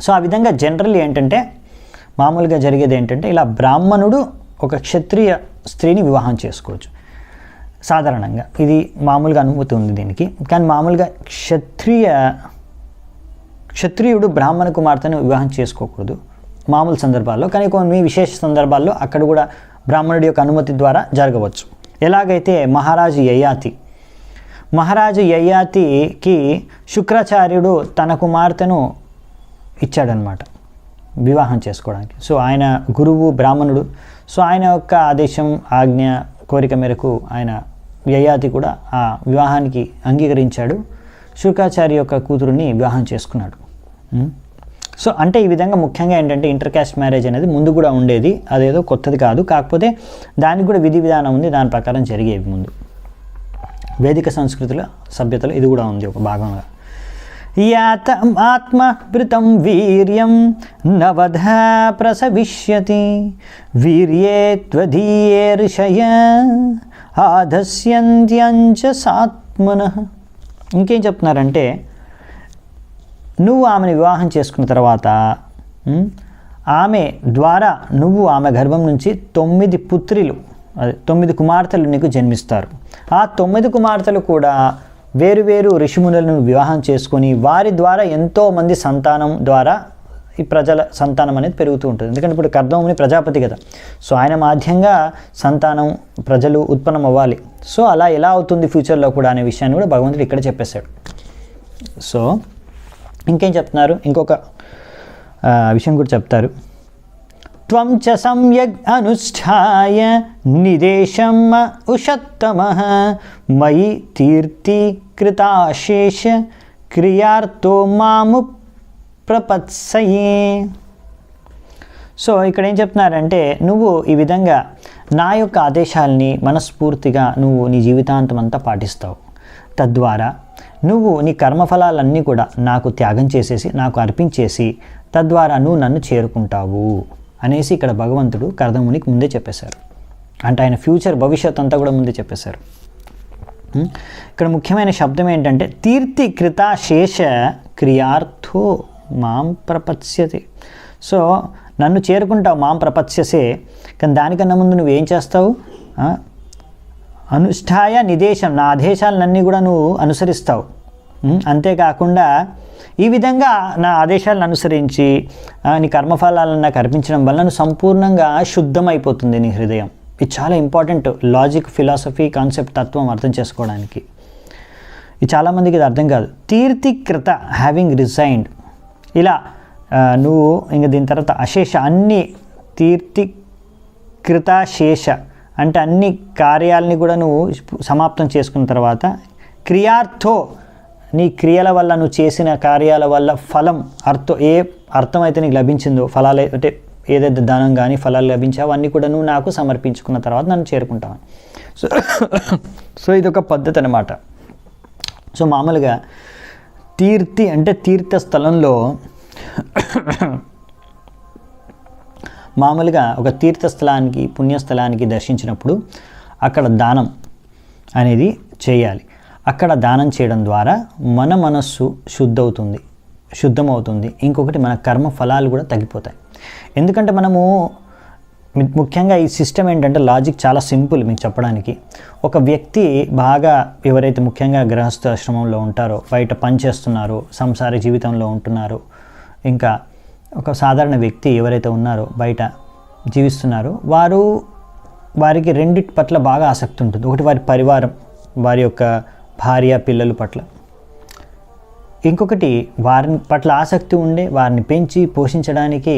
సో ఆ విధంగా జనరల్లీ ఏంటంటే మామూలుగా జరిగేది ఏంటంటే ఇలా బ్రాహ్మణుడు ఒక క్షత్రియ స్త్రీని వివాహం చేసుకోవచ్చు సాధారణంగా, ఇది మామూలుగా అనుమతి ఉంది దీనికి. కానీ మామూలుగా క్షత్రియుడు బ్రాహ్మణ కుమార్తెను వివాహం చేసుకోకూడదు మామూలు సందర్భాల్లో. కానీ కొన్ని విశేష సందర్భాల్లో అక్కడ కూడా బ్రాహ్మణుడి యొక్క అనుమతి ద్వారా జరగవచ్చు. ఎలాగైతే మహారాజు యయాతికి శుక్రాచార్యుడు తన కుమార్తెను ఇచ్చాడనమాట వివాహం చేసుకోవడానికి. సో ఆయన గురువు బ్రాహ్మణుడు, సో ఆయన యొక్క ఆదేశం ఆజ్ఞ కోరిక మేరకు ఆయన యయాతి కూడా ఆ వివాహానికి అంగీకరించాడు, శుక్రాచార్య యొక్క కూతురుని వివాహం చేసుకున్నాడు. సో అంటే ఈ విధంగా ముఖ్యంగా ఏంటంటే ఇంటర్ క్యాస్ట్ మ్యారేజ్ అనేది ముందు కూడా ఉండేది, అదేదో కొత్తది కాదు. కాకపోతే దానికి కూడా విధి విధానం ఉంది, దాని ప్రకారం జరిగేవి ముందు వేదిక సంస్కృతిలో సభ్యతలో ఇది కూడా ఉంది ఒక భాగంగా. ఆత్మభృతం వీర్యం నవధ ప్రసవిష్యతి వీర్యే త్వదీయే ఋషయ ఆధస్యంత్యంచ సాత్మనః. ఇంకేం చెప్తున్నారంటే, నువ్వు ఆమెను వివాహం చేసుకున్న తర్వాత ఆమె ద్వారా నువ్వు ఆమె గర్భం నుంచి 9 పుత్రులు, 9 కుమార్తెలు నీకు జన్మిస్తారు. ఆ 9 కుమార్తెలు కూడా వేరువేరు ఋషిమునులను వివాహం చేసుకొని వారి ద్వారా ఎంతోమంది సంతానం ద్వారా ఈ ప్రజల సంతానం అనేది పెరుగుతూ ఉంటుంది. ఎందుకంటే ఇప్పుడు కర్దముని ప్రజాపతి కదా, సో ఆయన మాధ్యంగా సంతానం ప్రజలు ఉత్పన్నం అవ్వాలి. సో అలా ఎలా అవుతుంది ఫ్యూచర్లో కూడా అనే విషయాన్ని కూడా భగవంతుడు ఇక్కడ చెప్పేశాడు. సో ఇంకేం చెప్తున్నారు, ఇంకొక విషయం కూడా చెప్తారు. త్వం చ సమ్యగ్ అనుష్ఠాయ నిదేశం ఉషత్తమః మయి తీర్థీకృతాశేష క్రియార్థో మాము ప్రపత్సయే. సో ఇక్కడ ఏం చెప్తున్నారంటే, నువ్వు ఈ విధంగా నా యొక్క ఆదేశాలని మనస్ఫూర్తిగా నువ్వు నీ జీవితాంతం అంతా పాటిస్తావు. తద్వారా నువ్వు నీ కర్మఫలాలన్నీ కూడా నాకు త్యాగం చేసేసి నాకు అర్పించేసి తద్వారా నువ్వు నన్ను చేరుకుంటావు అనేసి ఇక్కడ భగవంతుడు కర్దమునికి ముందే చెప్పేశారు. అంటే ఆయన ఫ్యూచర్ భవిష్యత్ అంతా కూడా ముందే చెప్పేశారు. ఇక్కడ ముఖ్యమైన శబ్దం ఏంటంటే తీర్థీకృత శేష క్రియార్థో మాం ప్రపత్స్యతే. సో నన్ను చేరుకుంటావు మాం ప్రపత్స్యసే, కానీ దానికన్నా ముందు నువ్వేం చేస్తావు, అనుష్ఠాయ నిదేశం, నా ఆదేశాలన్నీ కూడా నువ్వు అనుసరిస్తావు. అంతేకాకుండా ఈ విధంగా నా ఆదేశాలను అనుసరించి నీ కర్మఫలాలను నాకు అర్పించడం వల్ల నువ్వు సంపూర్ణంగా శుద్ధమైపోతుంది నీ హృదయం. ఇది చాలా ఇంపార్టెంట్ లాజిక్, ఫిలాసఫీ, కాన్సెప్ట్, తత్వం అర్థం చేసుకోవడానికి. ఇది చాలామందికి ఇది అర్థం కాదు. తీర్థీకృత హ్యావింగ్ రిజైన్డ్, ఇలా నువ్వు ఇంక దీని తర్వాత అశేష అన్ని తీర్థీకృత శేష అంటే అన్ని కార్యాలని కూడా నువ్వు సమాప్తం చేసుకున్న తర్వాత క్రియార్థో, నీ క్రియల వల్ల నువ్వు చేసిన కార్యాల వల్ల ఫలం ఏ అర్థం అయితే నీకు లభించిందో, ఫలాలు అంటే ఏదైతే దానం కానీ ఫలాలు లభించావో అన్నీ కూడా నువ్వు నాకు సమర్పించుకున్న తర్వాత నన్ను చేరుకుంటావు. సో ఇది ఒక పద్ధతి అన్నమాట. సో మామూలుగా తీర్థి అంటే తీర్థస్థలంలో మామూలుగా ఒక తీర్థస్థలానికి పుణ్యస్థలానికి దర్శించినప్పుడు అక్కడ దానం అనేది చేయాలి. అక్కడ దానం చేయడం ద్వారా మన మనస్సు శుద్ధమవుతుంది. ఇంకొకటి మన కర్మ ఫలాలు కూడా తగ్గిపోతాయి. ఎందుకంటే మనము ముఖ్యంగా ఈ సిస్టమ్ ఏంటంటే లాజిక్ చాలా సింపుల్ మీకు చెప్పడానికి. ఒక వ్యక్తి బాగా ఎవరైతే ముఖ్యంగా గృహస్థాశ్రమంలో ఉంటారో, బయట పనిచేస్తున్నారో, సంసార జీవితంలో ఉంటున్నారో, ఇంకా ఒక సాధారణ వ్యక్తి ఎవరైతే ఉన్నారో బయట జీవిస్తున్నారో వారికి రెండిటి పట్ల బాగా ఆసక్తి ఉంటుంది. ఒకటి వారి పరివారం, వారి యొక్క భార్య పిల్లల పట్ల. ఇంకొకటి వారిని పట్ల ఆసక్తి ఉండే వారిని పెంచి పోషించడానికి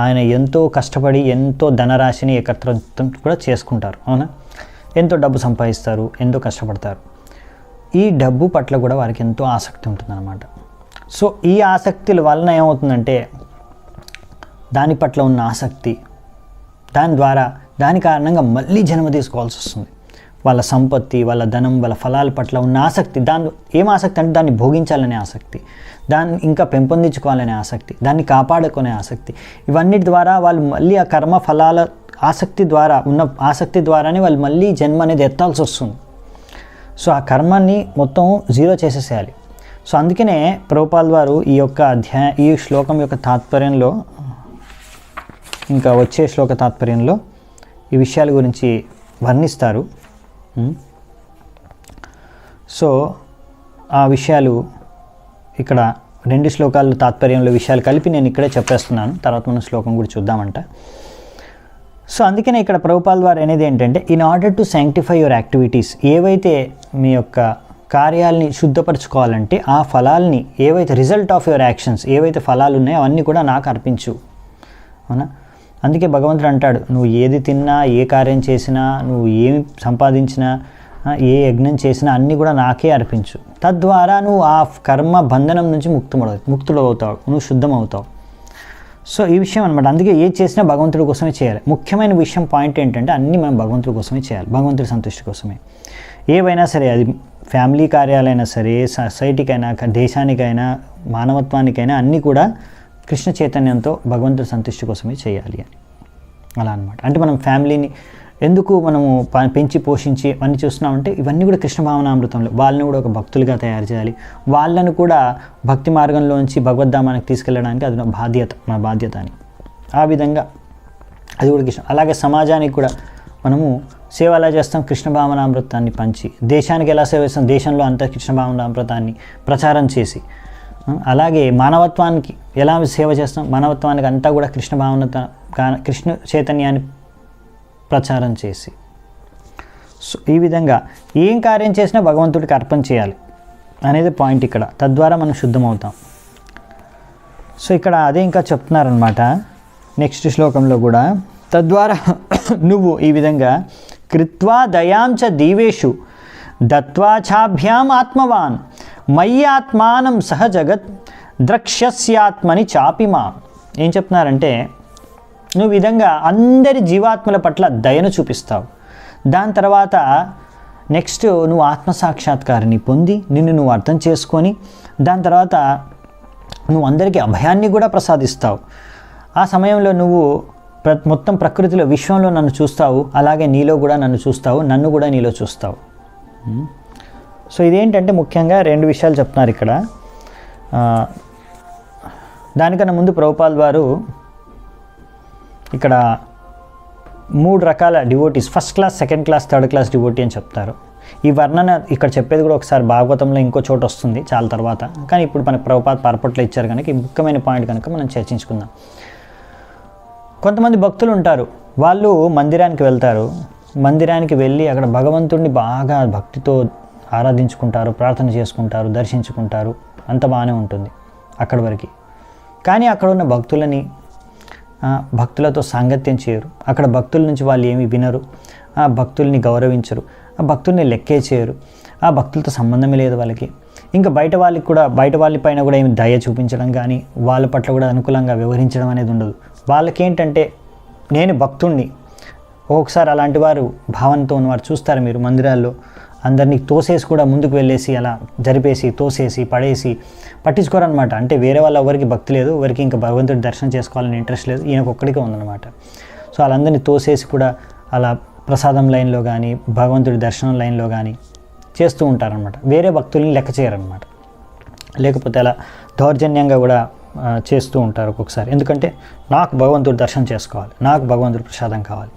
ఆయన ఎంతో కష్టపడి ఎంతో ధనరాశిని ఏకత్రం కూడా చేసుకుంటారు. అవునా, ఎంతో డబ్బు సంపాదిస్తారు, ఎంతో కష్టపడతారు. ఈ డబ్బు పట్ల కూడా వారికి ఎంతో ఆసక్తి ఉంటుందన్నమాట. సో ఈ ఆసక్తుల వలన ఏమవుతుందంటే దాని పట్ల ఉన్న ఆసక్తి దాని కారణంగా మళ్ళీ జన్మ తీసుకోవాల్సి వస్తుంది. వాళ్ళ సంపత్తి, వాళ్ళ ధనం, వాళ్ళ ఫలాల పట్ల ఉన్న ఆసక్తి, ఏం ఆసక్తి అంటే దాన్ని భోగించాలనే ఆసక్తి, దాన్ని ఇంకా పెంపొందించుకోవాలనే ఆసక్తి, దాన్ని కాపాడుకునే ఆసక్తి. ఇవన్నిటి ద్వారా వాళ్ళు మళ్ళీ ఆ కర్మ ఫలాల ఆసక్తి ద్వారానే వాళ్ళు మళ్ళీ జన్మ అనేది ఎత్తాల్సి వస్తుంది. సో ఆ కర్మాన్ని మొత్తం జీరో చేసేసేయాలి. సో అందుకనే ప్రభుపాల్ వారు ఈ శ్లోకం యొక్క తాత్పర్యంలో, ఇంకా వచ్చే శ్లోక తాత్పర్యంలో ఈ విషయాల గురించి వర్ణిస్తారు. సో ఆ విషయాలు ఇక్కడ 2 శ్లోకాలు తాత్పర్యంలో విషయాలు కలిపి నేను ఇక్కడే చెప్పేస్తున్నాను. తర్వాత మనం శ్లోకం కూడా చూద్దామంట. సో అందుకనే ఇక్కడ ప్రభుపాల్ వారు అనేది ఏంటంటే, in order to sanctify your activities, ఏవైతే మీ యొక్క కార్యాలని శుద్ధపరచుకోవాలంటే ఆ ఫలాల్ని, ఏవైతే రిజల్ట్ ఆఫ్ యువర్ యాక్షన్స్, ఏవైతే ఫలాలు ఉన్నాయో అవన్నీ కూడా నాకు అర్పించు. అవునా, అందుకే భగవంతుడు అంటాడు, నువ్వు ఏది తిన్నా, ఏ కార్యం చేసినా, నువ్వు ఏమి సంపాదించినా, ఏ యజ్ఞం చేసినా అన్నీ కూడా నాకే అర్పించు. తద్వారా నువ్వు ఆ కర్మ బంధనం నుంచి ముక్తుడవుతావు, నువ్వు శుద్ధమవుతావు. సో ఈ విషయం అనమాట. అందుకే ఏది చేసినా భగవంతుడి కోసమే చేయాలి. ముఖ్యమైన విషయం పాయింట్ ఏంటంటే అన్నీ మనం భగవంతుడి కోసమే చేయాలి, భగవంతుడి సంతృష్టి కోసమే. ఏవైనా సరే, అది ఫ్యామిలీ కార్యాలైనా సరే, సొసైటీకైనా, దేశానికైనా, మానవత్వానికైనా అన్నీ కూడా కృష్ణ చైతన్యంతో భగవంతుడి సంతృష్టి కోసమే చేయాలి అని. అలా అనమాట. అంటే మనం ఫ్యామిలీని ఎందుకు మనము పెంచి పోషించి అన్నీ చూస్తున్నామంటే ఇవన్నీ కూడా కృష్ణ భావనామృతంలో వాళ్ళని కూడా ఒక భక్తులుగా తయారు చేయాలి. వాళ్ళను కూడా భక్తి మార్గంలోంచి భగవద్ధామానికి తీసుకెళ్ళడానికి అది మన బాధ్యత అని. ఆ విధంగా అది కూడా కృష్ణ. అలాగే సమాజానికి కూడా మనము సేవ ఎలా చేస్తాం, కృష్ణ భావనామృతాన్ని పంచి. దేశానికి ఎలా సేవ చేస్తాం, దేశంలో అంతా కృష్ణ భావనామృతాన్ని ప్రచారం చేసి. అలాగే మానవత్వానికి ఎలా సేవ చేస్తాం, మానవత్వానికి అంతా కూడా కృష్ణ చైతన్యాన్ని ప్రచారం చేసి. సో ఈ విధంగా ఏం కార్యం చేసినా భగవంతుడికి అర్పణ చేయాలి అనేది పాయింట్ ఇక్కడ. తద్వారా మనం శుద్ధమవుతాం. సో ఇక్కడ అదే ఇంకా చెప్తున్నారనమాట నెక్స్ట్ శ్లోకంలో కూడా. తద్వారా నువ్వు ఈ విధంగా కృత్వా దయాంచ దీవేషు దత్వాఛాభ్యాం ఆత్మవాన్ మయ్యాత్మానం సహ జగత్ ద్రక్ష్యస్యాత్మని చాపిమా. ఏం చెప్తున్నారంటే, నువ్వు విధంగా అందరి జీవాత్మల పట్ల దయను చూపిస్తావు. దాని తర్వాత నెక్స్ట్ నువ్వు ఆత్మసాక్షాత్కారాన్ని పొంది నిన్ను నువ్వు అర్థం చేసుకొని దాని తర్వాత నువ్వు అందరికీ అభయాన్ని కూడా ప్రసాదిస్తావు. ఆ సమయంలో నువ్వు మొత్తం ప్రకృతిలో, విశ్వంలో నన్ను చూస్తావు, అలాగే నీలో కూడా నన్ను చూస్తావు, నన్ను కూడా నీలో చూస్తావు. సో ఇదేంటంటే ముఖ్యంగా 2 విషయాలు చెప్తున్నారు ఇక్కడ. దానికన్నా ముందు ప్రభుపాల్ వారు ఇక్కడ 3 రకాల devotees, first class, second class, third class devotee అని చెప్తారు. ఈ వర్ణన ఇక్కడ చెప్పేది కూడా ఒకసారి భాగవతంలో ఇంకో చోట వస్తుంది చాలా తర్వాత. కానీ ఇప్పుడు మనకు ప్రభుపాద్ పరపట్లో ఇచ్చారు కనుక ఈ ముఖ్యమైన పాయింట్ కనుక మనం చర్చించుకుందాం. కొంతమంది భక్తులు ఉంటారు, వాళ్ళు మందిరానికి వెళ్తారు. మందిరానికి వెళ్ళి అక్కడ భగవంతుడిని బాగా భక్తితో ఆరాధించుకుంటారు, ప్రార్థన చేసుకుంటారు, దర్శించుకుంటారు, అంత బాగానే ఉంటుంది అక్కడి వరకు. కానీ అక్కడ ఉన్న భక్తులతో సాంగత్యం చేయరు. అక్కడ భక్తుల నుంచి వాళ్ళు ఏమీ వినరు, ఆ భక్తుల్ని గౌరవించరు, ఆ భక్తుల్ని లెక్కే చేయరు, ఆ భక్తులతో సంబంధమే లేదు వాళ్ళకి. ఇంకా బయట వాళ్ళపైన కూడా ఏమి దయ చూపించడం కానీ వాళ్ళ పట్ల కూడా అనుకూలంగా వ్యవహరించడం అనేది ఉండదు. వాళ్ళకేంటంటే నేను భక్తుణ్ణి. ఒక్కొక్కసారి అలాంటి వారు భావనతో ఉన్నవారు చూస్తారు మీరు మందిరాల్లో. అందరినీ తోసేసి కూడా ముందుకు వెళ్ళేసి అలా జరిపేసి తోసేసి పడేసి పట్టించుకోరనమాట. అంటే వేరే వాళ్ళు ఎవరికి భక్తి లేదు, ఎవరికి ఇంకా భగవంతుడి దర్శనం చేసుకోవాలని ఇంట్రెస్ట్ లేదు, ఈయనకు ఒక్కడికే ఉందన్నమాట. సో వాళ్ళందరినీ తోసేసి కూడా అలా ప్రసాదం లైన్లో కానీ భగవంతుడి దర్శనం లైన్లో కానీ చేస్తూ ఉంటారనమాట. వేరే భక్తుల్ని లెక్క చేయరనమాట. లేకపోతే అలా దౌర్జన్యంగా కూడా చేస్తూ ఉంటారు ఒక్కొక్కసారి. ఎందుకంటే నాకు భగవంతుడు దర్శనం చేసుకోవాలి, నాకు భగవంతుడు ప్రసాదం కావాలి,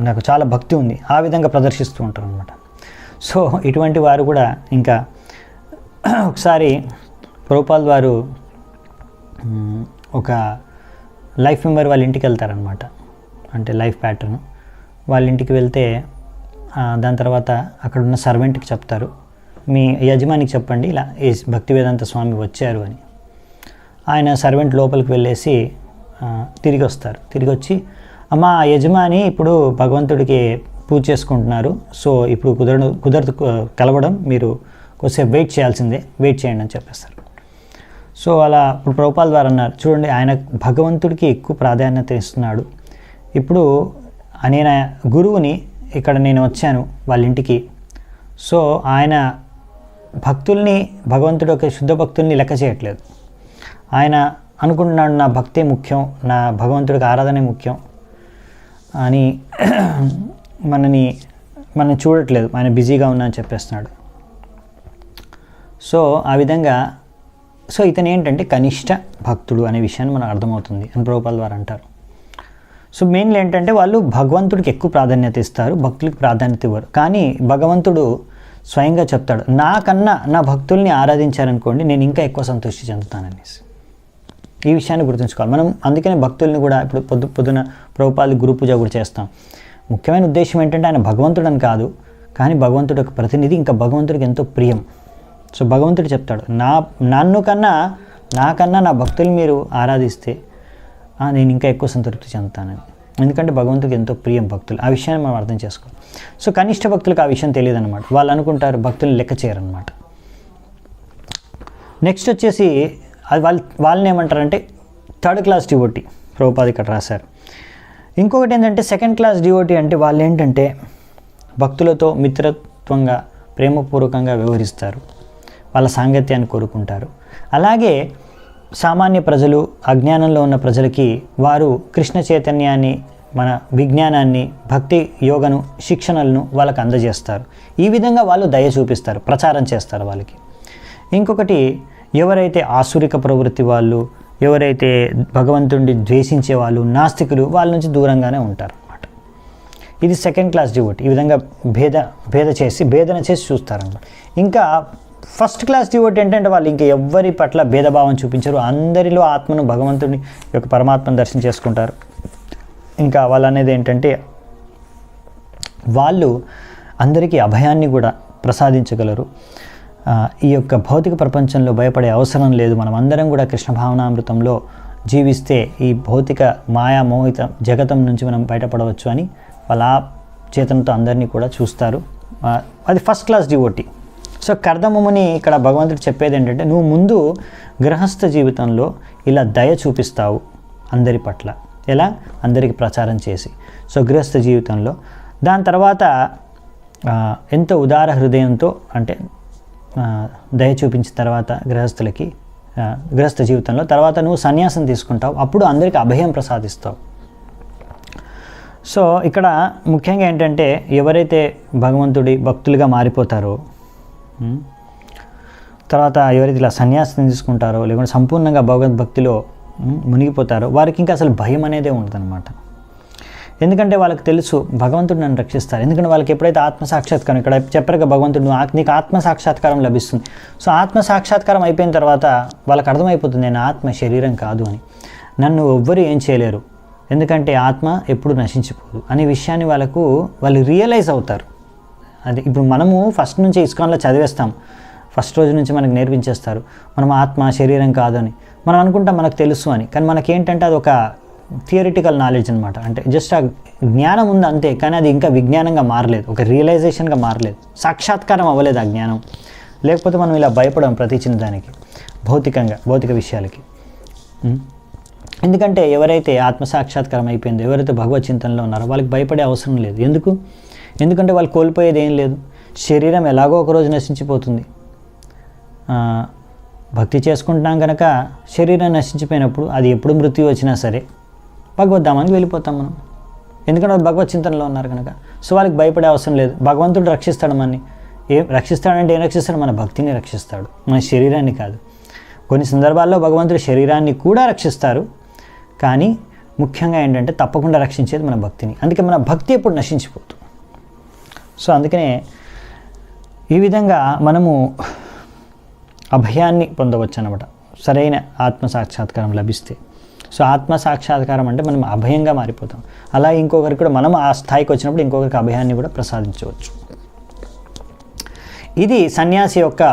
నాకు చాలా భక్తి ఉంది, ఆ విధంగా ప్రదర్శిస్తూ ఉంటారు అనమాట. సో ఇటువంటి వారు కూడా ఇంకా ఒకసారి ప్రభుపాల్ వారు ఒక లైఫ్ మెంబర్ వాళ్ళ ఇంటికి వెళ్తారనమాట. అంటే లైఫ్ ప్యాటర్న్ వాళ్ళ ఇంటికి వెళ్తే దాని తర్వాత అక్కడ ఉన్న సర్వెంట్కి చెప్తారు, మీ యజమానికి చెప్పండి ఇలా భక్తివేదాంత స్వామి వచ్చారు అని. ఆయన సర్వెంట్ లోపలికి వెళ్ళేసి తిరిగి వస్తారు. తిరిగి వచ్చి, అమ్మ యజమాని ఇప్పుడు భగవంతుడికి పూజ చేసుకుంటున్నారు, సో ఇప్పుడు కుదరదు కలవడం, మీరు కొద్దిసేపు వెయిట్ చేయాల్సిందే, వెయిట్ చేయండి అని చెప్పేస్తారు. సో అలా ఇప్పుడు ప్రభుపాల్ వారు అన్నారు, చూడండి ఆయన భగవంతుడికి ఎక్కువ ప్రాధాన్యత ఇస్తున్నాడు. ఇప్పుడు నేను గురువుని, ఇక్కడ నేను వచ్చాను వాళ్ళ ఇంటికి, సో ఆయన భక్తుల్ని, భగవంతుడు ఒక శుద్ధ భక్తుల్ని లెక్క చేయట్లేదు. ఆయన అనుకుంటున్నాడు నా భక్తే ముఖ్యం, నా భగవంతుడికి ఆరాధనే ముఖ్యం అని మనని చూడట్లేదు, ఆయన బిజీగా ఉన్నా అని చెప్పేస్తున్నాడు. సో ఆ విధంగా సో ఇతను ఏంటంటే కనిష్ట భక్తుడు అనే విషయాన్ని మనకు అర్థమవుతుంది అని ప్రభుపాల్ వారు అంటారు. సో మెయిన్లీ ఏంటంటే వాళ్ళు భగవంతుడికి ఎక్కువ ప్రాధాన్యత ఇస్తారు, భక్తులకు ప్రాధాన్యత ఇవ్వరు. కానీ భగవంతుడు స్వయంగా చెప్తాడు, నాకన్నా నా భక్తుల్ని ఆరాధించారనుకోండి నేను ఇంకా ఎక్కువ సంతృష్టి చెందుతాననేసి. ఈ విషయాన్ని గుర్తుంచుకోవాలి మనం. అందుకనే భక్తుల్ని కూడా ఇప్పుడు పొద్దున ప్రభుపాల్ గురు పూజ కూడా చేస్తాం. ముఖ్యమైన ఉద్దేశం ఏంటంటే ఆయన భగవంతుడని కాదు, కానీ భగవంతుడు ఒక ప్రతినిధి, ఇంకా భగవంతుడికి ఎంతో ప్రియం. సో భగవంతుడు చెప్తాడు, నాకన్నా నా భక్తులు మీరు ఆరాధిస్తే నేను ఇంకా ఎక్కువ సంతృప్తి చెందుతానని. ఎందుకంటే భగవంతుడికి ఎంతో ప్రియం భక్తులు. ఆ విషయాన్ని మనం అర్థం చేసుకోవాలి. సో కనిష్ట భక్తులకు ఆ విషయం తెలియదు అనమాట. వాళ్ళు అనుకుంటారు భక్తులు లెక్క చేయరనమాట. నెక్స్ట్ వచ్చేసి అది వాళ్ళని ఏమంటారంటే థర్డ్ క్లాస్ డివోటీ. ప్రభుపాద ఇక్కడ రాశారు. ఇంకొకటి ఏంటంటే సెకండ్ క్లాస్ డివోటీ అంటే వాళ్ళు ఏంటంటే భక్తులతో మిత్రత్వంగా ప్రేమపూర్వకంగా వ్యవహరిస్తారు, వాళ్ళ సాంగత్యాన్ని కోరుకుంటారు. అలాగే సామాన్య ప్రజలు, అజ్ఞానంలో ఉన్న ప్రజలకి వారు కృష్ణ చైతన్యాన్ని, మన విజ్ఞానాన్ని, భక్తి యోగను, శిక్షణలను వాళ్ళకి అందజేస్తారు. ఈ విధంగా వాళ్ళు దయ చూపిస్తారు, ప్రచారం చేస్తారు వాళ్ళకి. ఇంకొకటి ఎవరైతే ఆసురిక ప్రవృత్తి వాళ్ళు, ఎవరైతే భగవంతుడిని ద్వేషించే వాళ్ళు, నాస్తికులు, వాళ్ళ నుంచి దూరంగానే ఉంటారు అన్నమాట. ఇది సెకండ్ క్లాస్ డివోటీ. ఈ విధంగా భేదన చేసి చూస్తారన్నమాట. ఇంకా ఫస్ట్ క్లాస్ డివోటీ ఏంటంటే వాళ్ళు ఇంకా ఎవ్వరి పట్ల భేదభావం చూపించరు, అందరిలో ఆత్మను, భగవంతుడిని యొక్క పరమాత్మను దర్శనం చేసుకుంటారు. ఇంకా వాళ్ళు అనేది ఏంటంటే వాళ్ళు అందరికీ అభయాన్ని కూడా ప్రసాదించగలరు. ఈ యొక్క భౌతిక ప్రపంచంలో భయపడే అవసరం లేదు, మనం అందరం కూడా కృష్ణ భావనామృతంలో జీవిస్తే ఈ భౌతిక మాయా మోహిత జగతం నుంచి మనం బయటపడవచ్చు అని వాళ్ళ చేతనతో అందరినీ కూడా చూస్తారు. అది ఫస్ట్ క్లాస్ డివోటీ. సో కర్దమముని ఇక్కడ భగవంతుడు చెప్పేది ఏంటంటే నువ్వు ముందు గృహస్థ జీవితంలో ఇలా దయ చూపిస్తావు అందరి పట్ల, ఎలా అందరికీ ప్రచారం చేసి. సో గృహస్థ జీవితంలో దాని తర్వాత ఎంతో ఉదార హృదయంతో అంటే దయ చూపించిన తర్వాత గృహస్థులకి గృహస్థ జీవితంలో తర్వాత నువ్వు సన్యాసం తీసుకుంటావు, అప్పుడు అందరికీ అభయం ప్రసాదిస్తావు. సో ఇక్కడ ముఖ్యంగా ఏంటంటే ఎవరైతే భగవంతుడి భక్తులుగా మారిపోతారో, తర్వాత ఎవరైతే ఇలా సన్యాసం తీసుకుంటారో, లేకుంటే సంపూర్ణంగా భగవద్భక్తిలో మునిగిపోతారో వారికి ఇంకా అసలు భయం అనేదే ఉండదన్నమాట. ఎందుకంటే వాళ్ళకి తెలుసు భగవంతుడు నన్ను రక్షిస్తారు. ఎందుకంటే వాళ్ళకి ఎప్పుడైతే ఆత్మసాక్షాత్కారం, ఇక్కడ చెప్పారుగా భగవంతుడు నీకు ఆత్మసాక్షాత్కారం లభిస్తుంది. సో ఆత్మసాక్షాత్కారం అయిపోయిన తర్వాత వాళ్ళకి అర్థమైపోతుంది నేను ఆత్మ శరీరం కాదు అని, నన్ను ఎవ్వరు ఏం చేయలేరు, ఎందుకంటే ఆత్మ ఎప్పుడు నశించిపోదు అనే విషయాన్ని వాళ్ళు రియలైజ్ అవుతారు. అది ఇప్పుడు మనము ఫస్ట్ నుంచి ఇస్కాన్లో చదివేస్తాం, ఫస్ట్ రోజు నుంచి మనకు నేర్పించేస్తారు మనం ఆత్మ శరీరం కాదు అని. మనం అనుకుంటాం మనకు తెలుసు అని, కానీ మనకేంటంటే అది ఒక థియరిటికల్ నాలెడ్జ్ అనమాట. అంటే జస్ట్ ఆ జ్ఞానం ఉంది అంతే, కానీ అది ఇంకా విజ్ఞానంగా మారలేదు, ఒక రియలైజేషన్గా మారలేదు, సాక్షాత్కారం అవ్వలేదు ఆ జ్ఞానం. లేకపోతే మనం ఇలా భయపడం ప్రతి చిన్నదానికి, భౌతిక విషయాలకి. ఎందుకంటే ఎవరైతే ఆత్మసాక్షాత్కారం అయిపోయిందో, ఎవరైతే భగవత్ చింతనలో ఉన్నారో వాళ్ళకి భయపడే అవసరం లేదు. ఎందుకంటే వాళ్ళు కోల్పోయేది ఏం లేదు, శరీరం ఎలాగో ఒకరోజు నశించిపోతుంది. భక్తి చేసుకుంటున్నాం కనుక శరీరం నశించిపోయినప్పుడు అది ఎప్పుడు మృత్యు వచ్చినా సరే భగవద్ధామానికి వెళ్ళిపోతాం మనం, ఎందుకంటే వాళ్ళు భగవత్ చింతనలో ఉన్నారు కనుక. సో వాళ్ళకి భయపడే అవసరం లేదు. భగవంతుడు రక్షిస్తాడు మనని. ఏం రక్షిస్తాడంటే ఏం రక్షిస్తాడు? మన భక్తిని రక్షిస్తాడు, మన శరీరాన్ని కాదు. కొన్ని సందర్భాల్లో భగవంతుడి శరీరాన్ని కూడా రక్షిస్తారు, కానీ ముఖ్యంగా ఏంటంటే తప్పకుండా రక్షించేది మన భక్తిని. అందుకే మన భక్తి ఎప్పుడు నశించిపోతుంది. సో అందుకనే ఈ విధంగా మనము అభయాన్ని పొందవచ్చు అన్నమాట, సరైన ఆత్మసాక్షాత్కారం లభిస్తే. సో ఆత్మసాక్షాత్కారం అంటే మనం అభయంగా మారిపోతాం. అలా ఇంకొకరికి కూడా మనం ఆ స్థాయికి వచ్చినప్పుడు ఇంకొకరికి అభయాన్ని కూడా ప్రసాదించవచ్చు. ఇది సన్యాసి యొక్క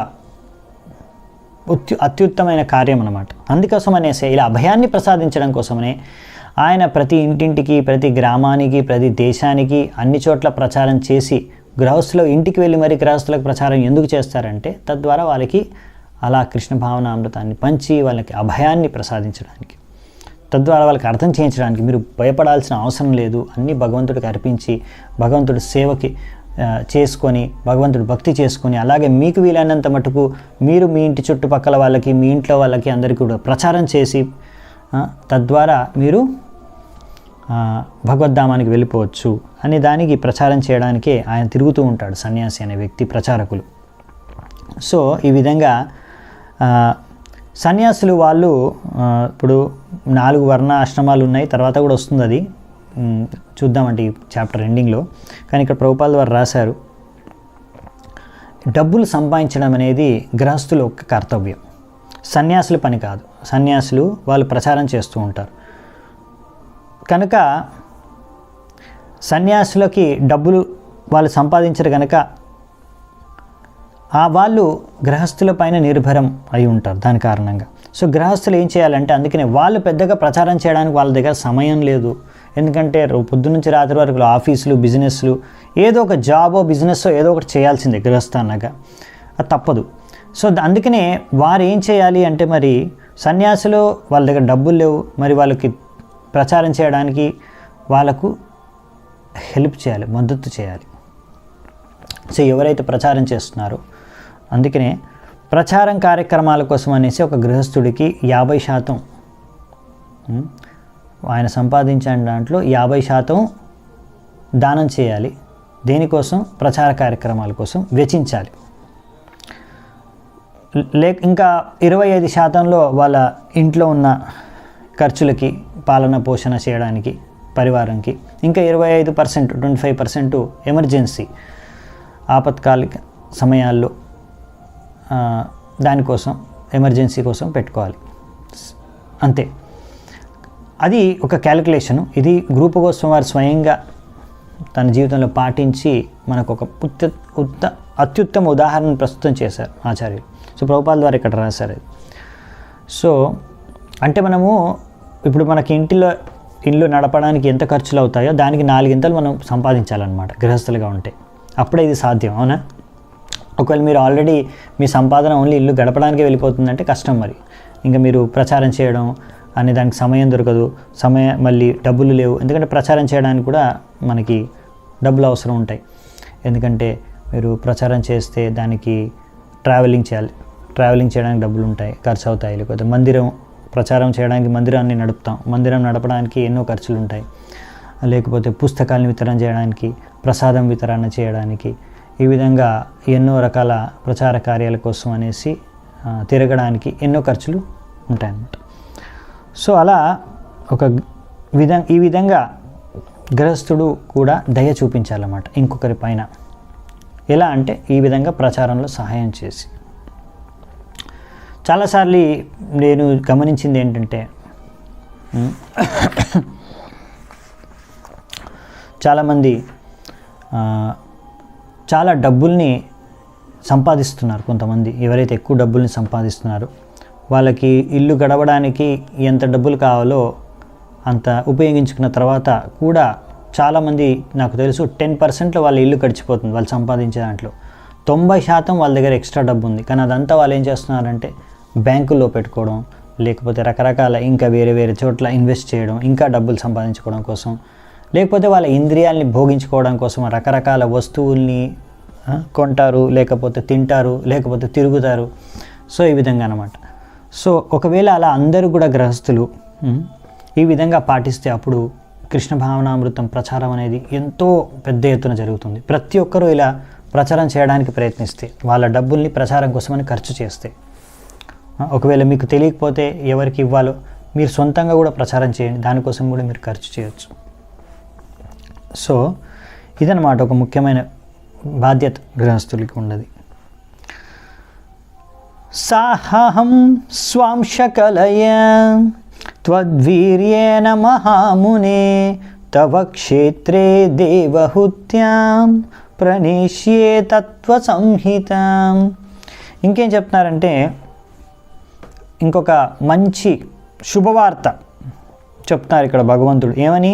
అత్యుత్తమైన కార్యం అన్నమాట. అందుకోసం అనేసి ఇలా అభయాన్ని ప్రసాదించడం కోసమనే ఆయన ప్రతి ఇంటింటికి, ప్రతి గ్రామానికి, ప్రతి దేశానికి అన్ని చోట్ల ప్రచారం చేసి గృహస్థులు ఇంటికి వెళ్ళి మరి గృహస్థులకు ప్రచారం ఎందుకు చేస్తారంటే తద్వారా వాళ్ళకి అలా కృష్ణ భావనామృతాన్ని పంచి వాళ్ళకి అభయాన్ని ప్రసాదించడానికి, తద్వారా వాళ్ళకి అర్థం చేయించడానికి మీరు భయపడాల్సిన అవసరం లేదు, అన్నీ భగవంతుడికి అర్పించి భగవంతుడి సేవకి చేసుకొని భగవంతుడి భక్తి చేసుకొని అలాగే మీకు వీలైనంత మటుకు మీరు మీ ఇంటి చుట్టుపక్కల వాళ్ళకి, మీ ఇంట్లో వాళ్ళకి అందరికీ కూడా ప్రచారం చేసి తద్వారా మీరు భగవద్ధామానికి వెళ్ళిపోవచ్చు అనే దానికి ప్రచారం చేయడానికే ఆయన తిరుగుతూ ఉంటాడు సన్యాసి అనే వ్యక్తి, ప్రచారకులు. సో ఈ విధంగా సన్యాసులు వాళ్ళు ఇప్పుడు 4 వర్ణ ఆశ్రమాలు ఉన్నాయి, తర్వాత కూడా వస్తుంది అది చూద్దామంటే ఈ చాప్టర్ ఎండింగ్లో. కానీ ఇక్కడ ప్రభుపాదుల వారు రాశారు, డబ్బులు సంపాదించడం అనేది గృహస్థుల యొక్క కర్తవ్యం, సన్యాసుల పని కాదు. సన్యాసులు వాళ్ళు ప్రచారం చేస్తూ ఉంటారు కనుక సన్యాసులకి డబ్బులు వాళ్ళు సంపాదించరు కనుక వాళ్ళు గృహస్థుల పైన నిర్భరం అయి ఉంటారు దాని కారణంగా. సో గృహస్థులు ఏం చేయాలంటే అందుకనే వాళ్ళు పెద్దగా ప్రచారం చేయడానికి వాళ్ళ దగ్గర సమయం లేదు. ఎందుకంటే పొద్దు నుంచి రాత్రి వరకు ఆఫీసులు, బిజినెస్లు, ఏదో ఒక జాబో బిజినెస్సో ఏదో ఒకటి చేయాల్సిందే గృహస్థ అన్నాక, అది తప్పదు. సో అందుకనే వారు ఏం చేయాలి అంటే మరి సన్యాసులు వాళ్ళ దగ్గర డబ్బులు లేవు, మరి వాళ్ళకి ప్రచారం చేయడానికి వాళ్ళకు హెల్ప్ చేయాలి, మద్దతు చేయాలి. సో ఎవరైతే ప్రచారం చేస్తున్నారో అందుకనే ప్రచారం కార్యక్రమాల కోసం అనేసి ఒక గృహస్థుడికి 50% ఆయన సంపాదించిన దాంట్లో 50% దానం చేయాలి. దేనికోసం? ప్రచార కార్యక్రమాల కోసం వెచ్చించాలి. ఇంకా 25%లో వాళ్ళ ఇంట్లో ఉన్న ఖర్చులకి, పాలన పోషణ చేయడానికి, పరివారంకి, ఇంకా 25% 25% ఎమర్జెన్సీ ఆపత్కాలిక సమయాల్లో దానికోసం ఎమర్జెన్సీ కోసం పెట్టుకోవాలి. అంతే, అది ఒక క్యాలిక్యులేషను. ఇది గ్రూప్ కోసం వారు స్వయంగా తన జీవితంలో పాటించి మనకు ఒక అత్యుత్తమ ఉదాహరణ ప్రస్తుతం చేశారు ఆచార్యులు. సో ప్రభుపాదుల వారు ఇక్కడ రాశారు. సో అంటే మనము ఇప్పుడు మనకి ఇల్లు నడపడానికి ఎంత ఖర్చులు అవుతాయో దానికి 4 మనం సంపాదించాలన్నమాట గృహస్థులుగా ఉంటే, అప్పుడే ఇది సాధ్యం. అవునా? ఒకవేళ మీరు ఆల్రెడీ మీ సంపాదన ఓన్లీ ఇల్లు గడపడానికే వెళ్ళిపోతుందంటే కష్టం. మరి ఇంకా మీరు ప్రచారం చేయడం అనే దానికి సమయం దొరకదు, మళ్ళీ డబ్బులు లేవు. ఎందుకంటే ప్రచారం చేయడానికి కూడా మనకి డబ్బులు అవసరం ఉంటాయి. ఎందుకంటే మీరు ప్రచారం చేస్తే దానికి ట్రావెలింగ్ చేయాలి, ట్రావెలింగ్ చేయడానికి డబ్బులు ఉంటాయి, ఖర్చు అవుతాయి. లేకపోతే ప్రచారం చేయడానికి మందిరాన్ని నడుపుతాం, మందిరం నడపడానికి ఎన్నో ఖర్చులు ఉంటాయి. లేకపోతే పుస్తకాలను వితరణ చేయడానికి, ప్రసాదం వితరణ చేయడానికి, ఈ విధంగా ఎన్నో రకాల ప్రచార కార్యాల కోసం అనేసి తిరగడానికి ఎన్నో ఖర్చులు ఉంటాయన్నమాట. సో అలా ఈ విధంగా గృహస్థుడు కూడా దయ చూపించాలన్నమాట ఇంకొకరి పైన. ఎలా అంటే ఈ విధంగా ప్రచారంలో సహాయం చేసి. చాలాసార్లు నేను గమనించింది ఏంటంటే చాలామంది చాలా డబ్బుల్ని సంపాదిస్తున్నారు. కొంతమంది ఎవరైతే ఎక్కువ డబ్బుల్ని సంపాదిస్తున్నారో వాళ్ళకి ఇల్లు గడవడానికి ఎంత డబ్బులు కావాలో అంత ఉపయోగించుకున్న తర్వాత కూడా చాలామంది, నాకు తెలుసు 10%లో వాళ్ళ ఇల్లు గడిచిపోతుంది. వాళ్ళు సంపాదించే దాంట్లో 90% వాళ్ళ దగ్గర ఎక్స్ట్రా డబ్బు ఉంది. కానీ అదంతా వాళ్ళు ఏం చేస్తున్నారంటే బ్యాంకుల్లో పెట్టుకోవడం, లేకపోతే రకరకాల ఇంకా వేరే వేరే చోట్ల ఇన్వెస్ట్ చేయడం, ఇంకా డబ్బులు సంపాదించుకోవడం కోసం, లేకపోతే వాళ్ళ ఇంద్రియాలని భోగించుకోవడం కోసం రకరకాల వస్తువుల్ని కొంటారు, లేకపోతే తింటారు, లేకపోతే తిరుగుతారు. సో ఈ విధంగా అన్నమాట. సో ఒకవేళ అలా అందరూ కూడా గృహస్థులు ఈ విధంగా పాటిస్తే అప్పుడు కృష్ణ భావనామృతం ప్రచారం అనేది ఎంతో పెద్ద ఎత్తున జరుగుతుంది. ప్రతి ఒక్కరూ ఇలా ప్రచారం చేయడానికి ప్రయత్నిస్తే, వాళ్ళ డబ్బుల్ని ప్రచారం కోసమని ఖర్చు చేస్తే ఒకవేళ మీకు తెలియకపోతే ఎవరికి ఇవ్వాలో మీరు సొంతంగా కూడా ప్రచారం చేయండి, దానికోసం కూడా మీరు ఖర్చు చేయొచ్చు. సో ఇదన్నమాట ఒక ముఖ్యమైన బాధ్యత గృహస్థులకి ఉన్నది. సాహం స్వాంశకలయ త్వద్వీర్యేణ మహామునే తవ క్షేత్రే దేవహుత్యాం ప్రణేష్యే తత్వ సంహితం. ఇంకేం చెప్తున్నారంటే ఇంకొక మంచి శుభవార్త చెప్తున్నారు ఇక్కడ భగవంతుడు. ఏమని?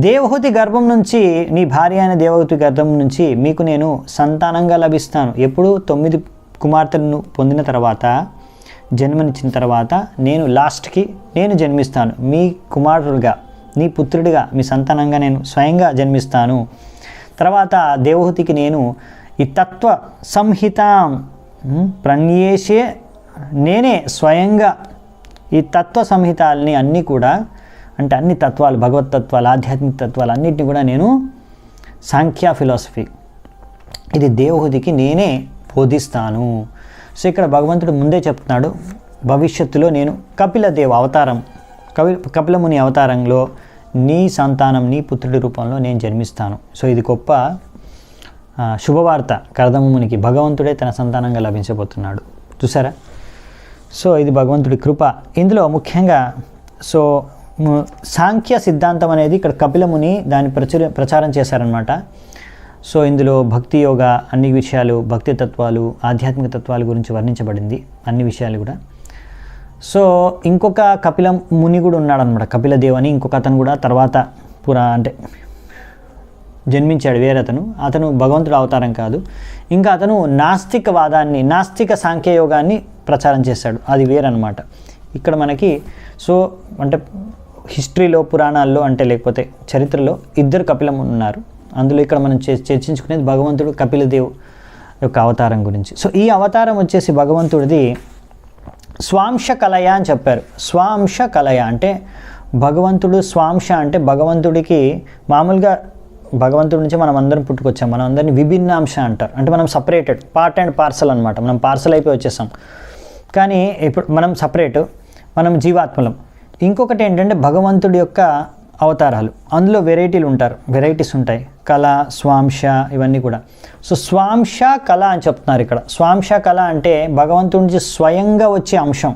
దేవహూతి గర్భం నుంచి, నీ భార్య అయిన దేవహూతి గర్భం నుంచి మీకు నేను సంతానంగా లభిస్తాను. ఎప్పుడు 9 కుమార్తెలను పొందిన తర్వాత, జన్మనిచ్చిన తర్వాత నేను లాస్ట్కి నేను జన్మిస్తాను. మీ కుమారుడుగా, నీ పుత్రుడిగా, మీ సంతానంగా నేను స్వయంగా జన్మిస్తాను. తర్వాత దేవహూతికి నేను ఈ తత్వ సంహితాం ప్రణ్యేషే, నేనే స్వయంగా ఈ తత్వ సంహితాలని అన్నీ కూడా, అంటే అన్ని తత్వాలు, భగవత్ తత్వాలు, ఆధ్యాత్మిక తత్వాలు అన్నింటినీ కూడా నేను సాంఖ్య ఫిలాసఫీ ఇది దేవహూతికి నేనే బోధిస్తాను. సో ఇక్కడ భగవంతుడు ముందే చెప్తున్నాడు, భవిష్యత్తులో నేను కపిలదేవ అవతారం, కపిలముని అవతారంలో నీ సంతానం, నీ పుత్రుడి రూపంలో నేను జన్మిస్తాను. సో ఇది గొప్ప శుభవార్త కర్దమమునికి. భగవంతుడే తన సంతానంగా లభించబోతున్నాడు. చూసారా? సో ఇది భగవంతుడి కృప. ఇందులో ముఖ్యంగా సో సాంఖ్య సిద్ధాంతం అనేది ఇక్కడ కపిలముని దాన్ని ప్రచారం చేశారనమాట. సో ఇందులో భక్తి యోగ అన్ని విషయాలు, భక్తి తత్వాలు, ఆధ్యాత్మిక తత్వాల గురించి వర్ణించబడింది అన్ని విషయాలు కూడా. సో ఇంకొక కపిల ముని కూడా ఉన్నాడనమాట, కపిలదేవ్ అని ఇంకొక అతను కూడా తర్వాత అంటే జన్మించాడు వేరే అతను భగవంతుడు అవతారం కాదు. ఇంకా అతను నాస్తికవాదాన్ని, నాస్తిక సాంఖ్యయోగాన్ని ప్రచారం చేశాడు, అది వేరనమాట. ఇక్కడ మనకి సో అంటే హిస్టరీలో, పురాణాల్లో అంటే లేకపోతే చరిత్రలో 2 కపిలములు ఉన్నారు. అందులో ఇక్కడ మనం చర్చించుకునేది భగవంతుడు కపిలదేవ్ యొక్క అవతారం గురించి. సో ఈ అవతారం వచ్చేసి భగవంతుడిది స్వాంశ కలయ అని చెప్పారు. స్వాంశ కలయ అంటే భగవంతుడు, స్వాంశ అంటే భగవంతుడికి మామూలుగా భగవంతుడి నుంచి మనం అందరం పుట్టుకొచ్చాం, మనం అందరినీ విభిన్నాంశ అంటారు. అంటే మనం సపరేటెడ్, పార్ట్ అండ్ పార్సల్ అనమాట. మనం పార్సల్ అయిపోయి వచ్చేసాం, కానీ ఇప్పుడు మనం సపరేటు, మనం జీవాత్మలం. ఇంకొకటి ఏంటంటే భగవంతుడి యొక్క అవతారాలు, అందులో వెరైటీస్ ఉంటాయి, కళ, స్వాంశ ఇవన్నీ కూడా. సో స్వాంశ కళ అని చెప్తున్నారు ఇక్కడ. స్వాంశ కళ అంటే భగవంతుడి నుంచి స్వయంగా వచ్చే అంశం,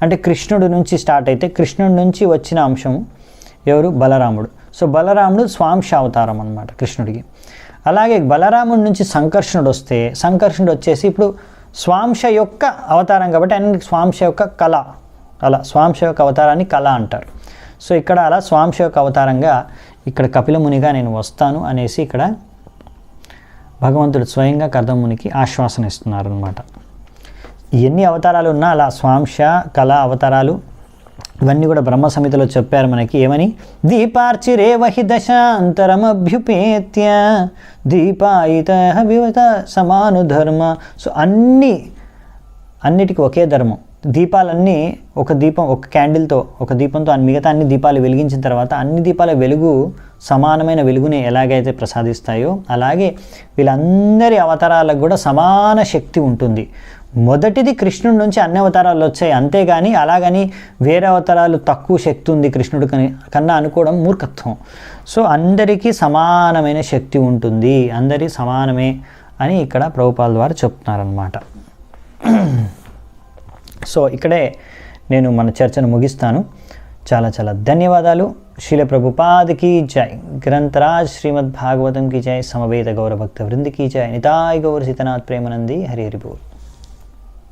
అంటే కృష్ణుడి నుంచి స్టార్ట్ అయితే కృష్ణుడి నుంచి వచ్చిన అంశం ఎవరు? బలరాముడు. సో బలరాముడు స్వాంశ అవతారం అన్నమాట కృష్ణుడికి. అలాగే బలరాముడి నుంచి సంకర్షణుడు వస్తే, సంకర్షణుడు వచ్చేసి ఇప్పుడు స్వాంశ యొక్క అవతారం కాబట్టి ఆయన స్వాంశ యొక్క కళ, అలా స్వాంశ యొక్క అవతారాన్ని కళ అంటారు. సో ఇక్కడ అలా స్వాంశ యొక్క అవతారంగా ఇక్కడ కపిలమునిగా నేను వస్తాను అనేసి ఇక్కడ భగవంతుడు స్వయంగా కర్దమునికి ఆశ్వాసన ఇస్తున్నారు అనమాట. ఎన్ని అవతారాలు ఉన్నా అలా స్వాంశ కళ అవతారాలు ఇవన్నీ కూడా బ్రహ్మ సంహితలో చెప్పారు మనకి. ఏమని? దీపార్చిరేవహి దశాంతరమభ్యుపేత్య దీపాయిత వివత సమానుధర్మ. సో అన్నిటికీ ఒకే ధర్మం. దీపాలన్నీ ఒక దీపం, ఒక క్యాండిల్తో, ఒక దీపంతో మిగతా అన్ని దీపాలు వెలిగించిన తర్వాత అన్ని దీపాల వెలుగు సమానమైన వెలుగుని ఎలాగైతే ప్రసాదిస్తాయో అలాగే వీళ్ళందరి అవతారాలకు కూడా సమాన శక్తి ఉంటుంది. మొదటిది కృష్ణుడి నుంచి అన్ని అవతారాలు వచ్చాయి, అంతేగాని అలాగని వేరే అవతారాలు తక్కువ శక్తి ఉంది కృష్ణుడి కన్నా అనుకోవడం మూర్ఖత్వం. సో అందరికీ సమానమైన శక్తి ఉంటుంది, అందరి సమానమే అని ఇక్కడ ప్రభుపాల ద్వారా చెప్తున్నారనమాట. సో ఇక్కడే నేను మన చర్చను ముగిస్తాను. చాలా చాలా ధన్యవాదాలు. శ్రీల ప్రభుపాదకి జై. గ్రంథరాజ్ శ్రీమద్ భాగవతం की जय. సమవేత గౌర భక్త వృంది की जय. నితాయ్ గౌర సీతనాథ్ ప్రేమనంది. హరి హరి బోల్.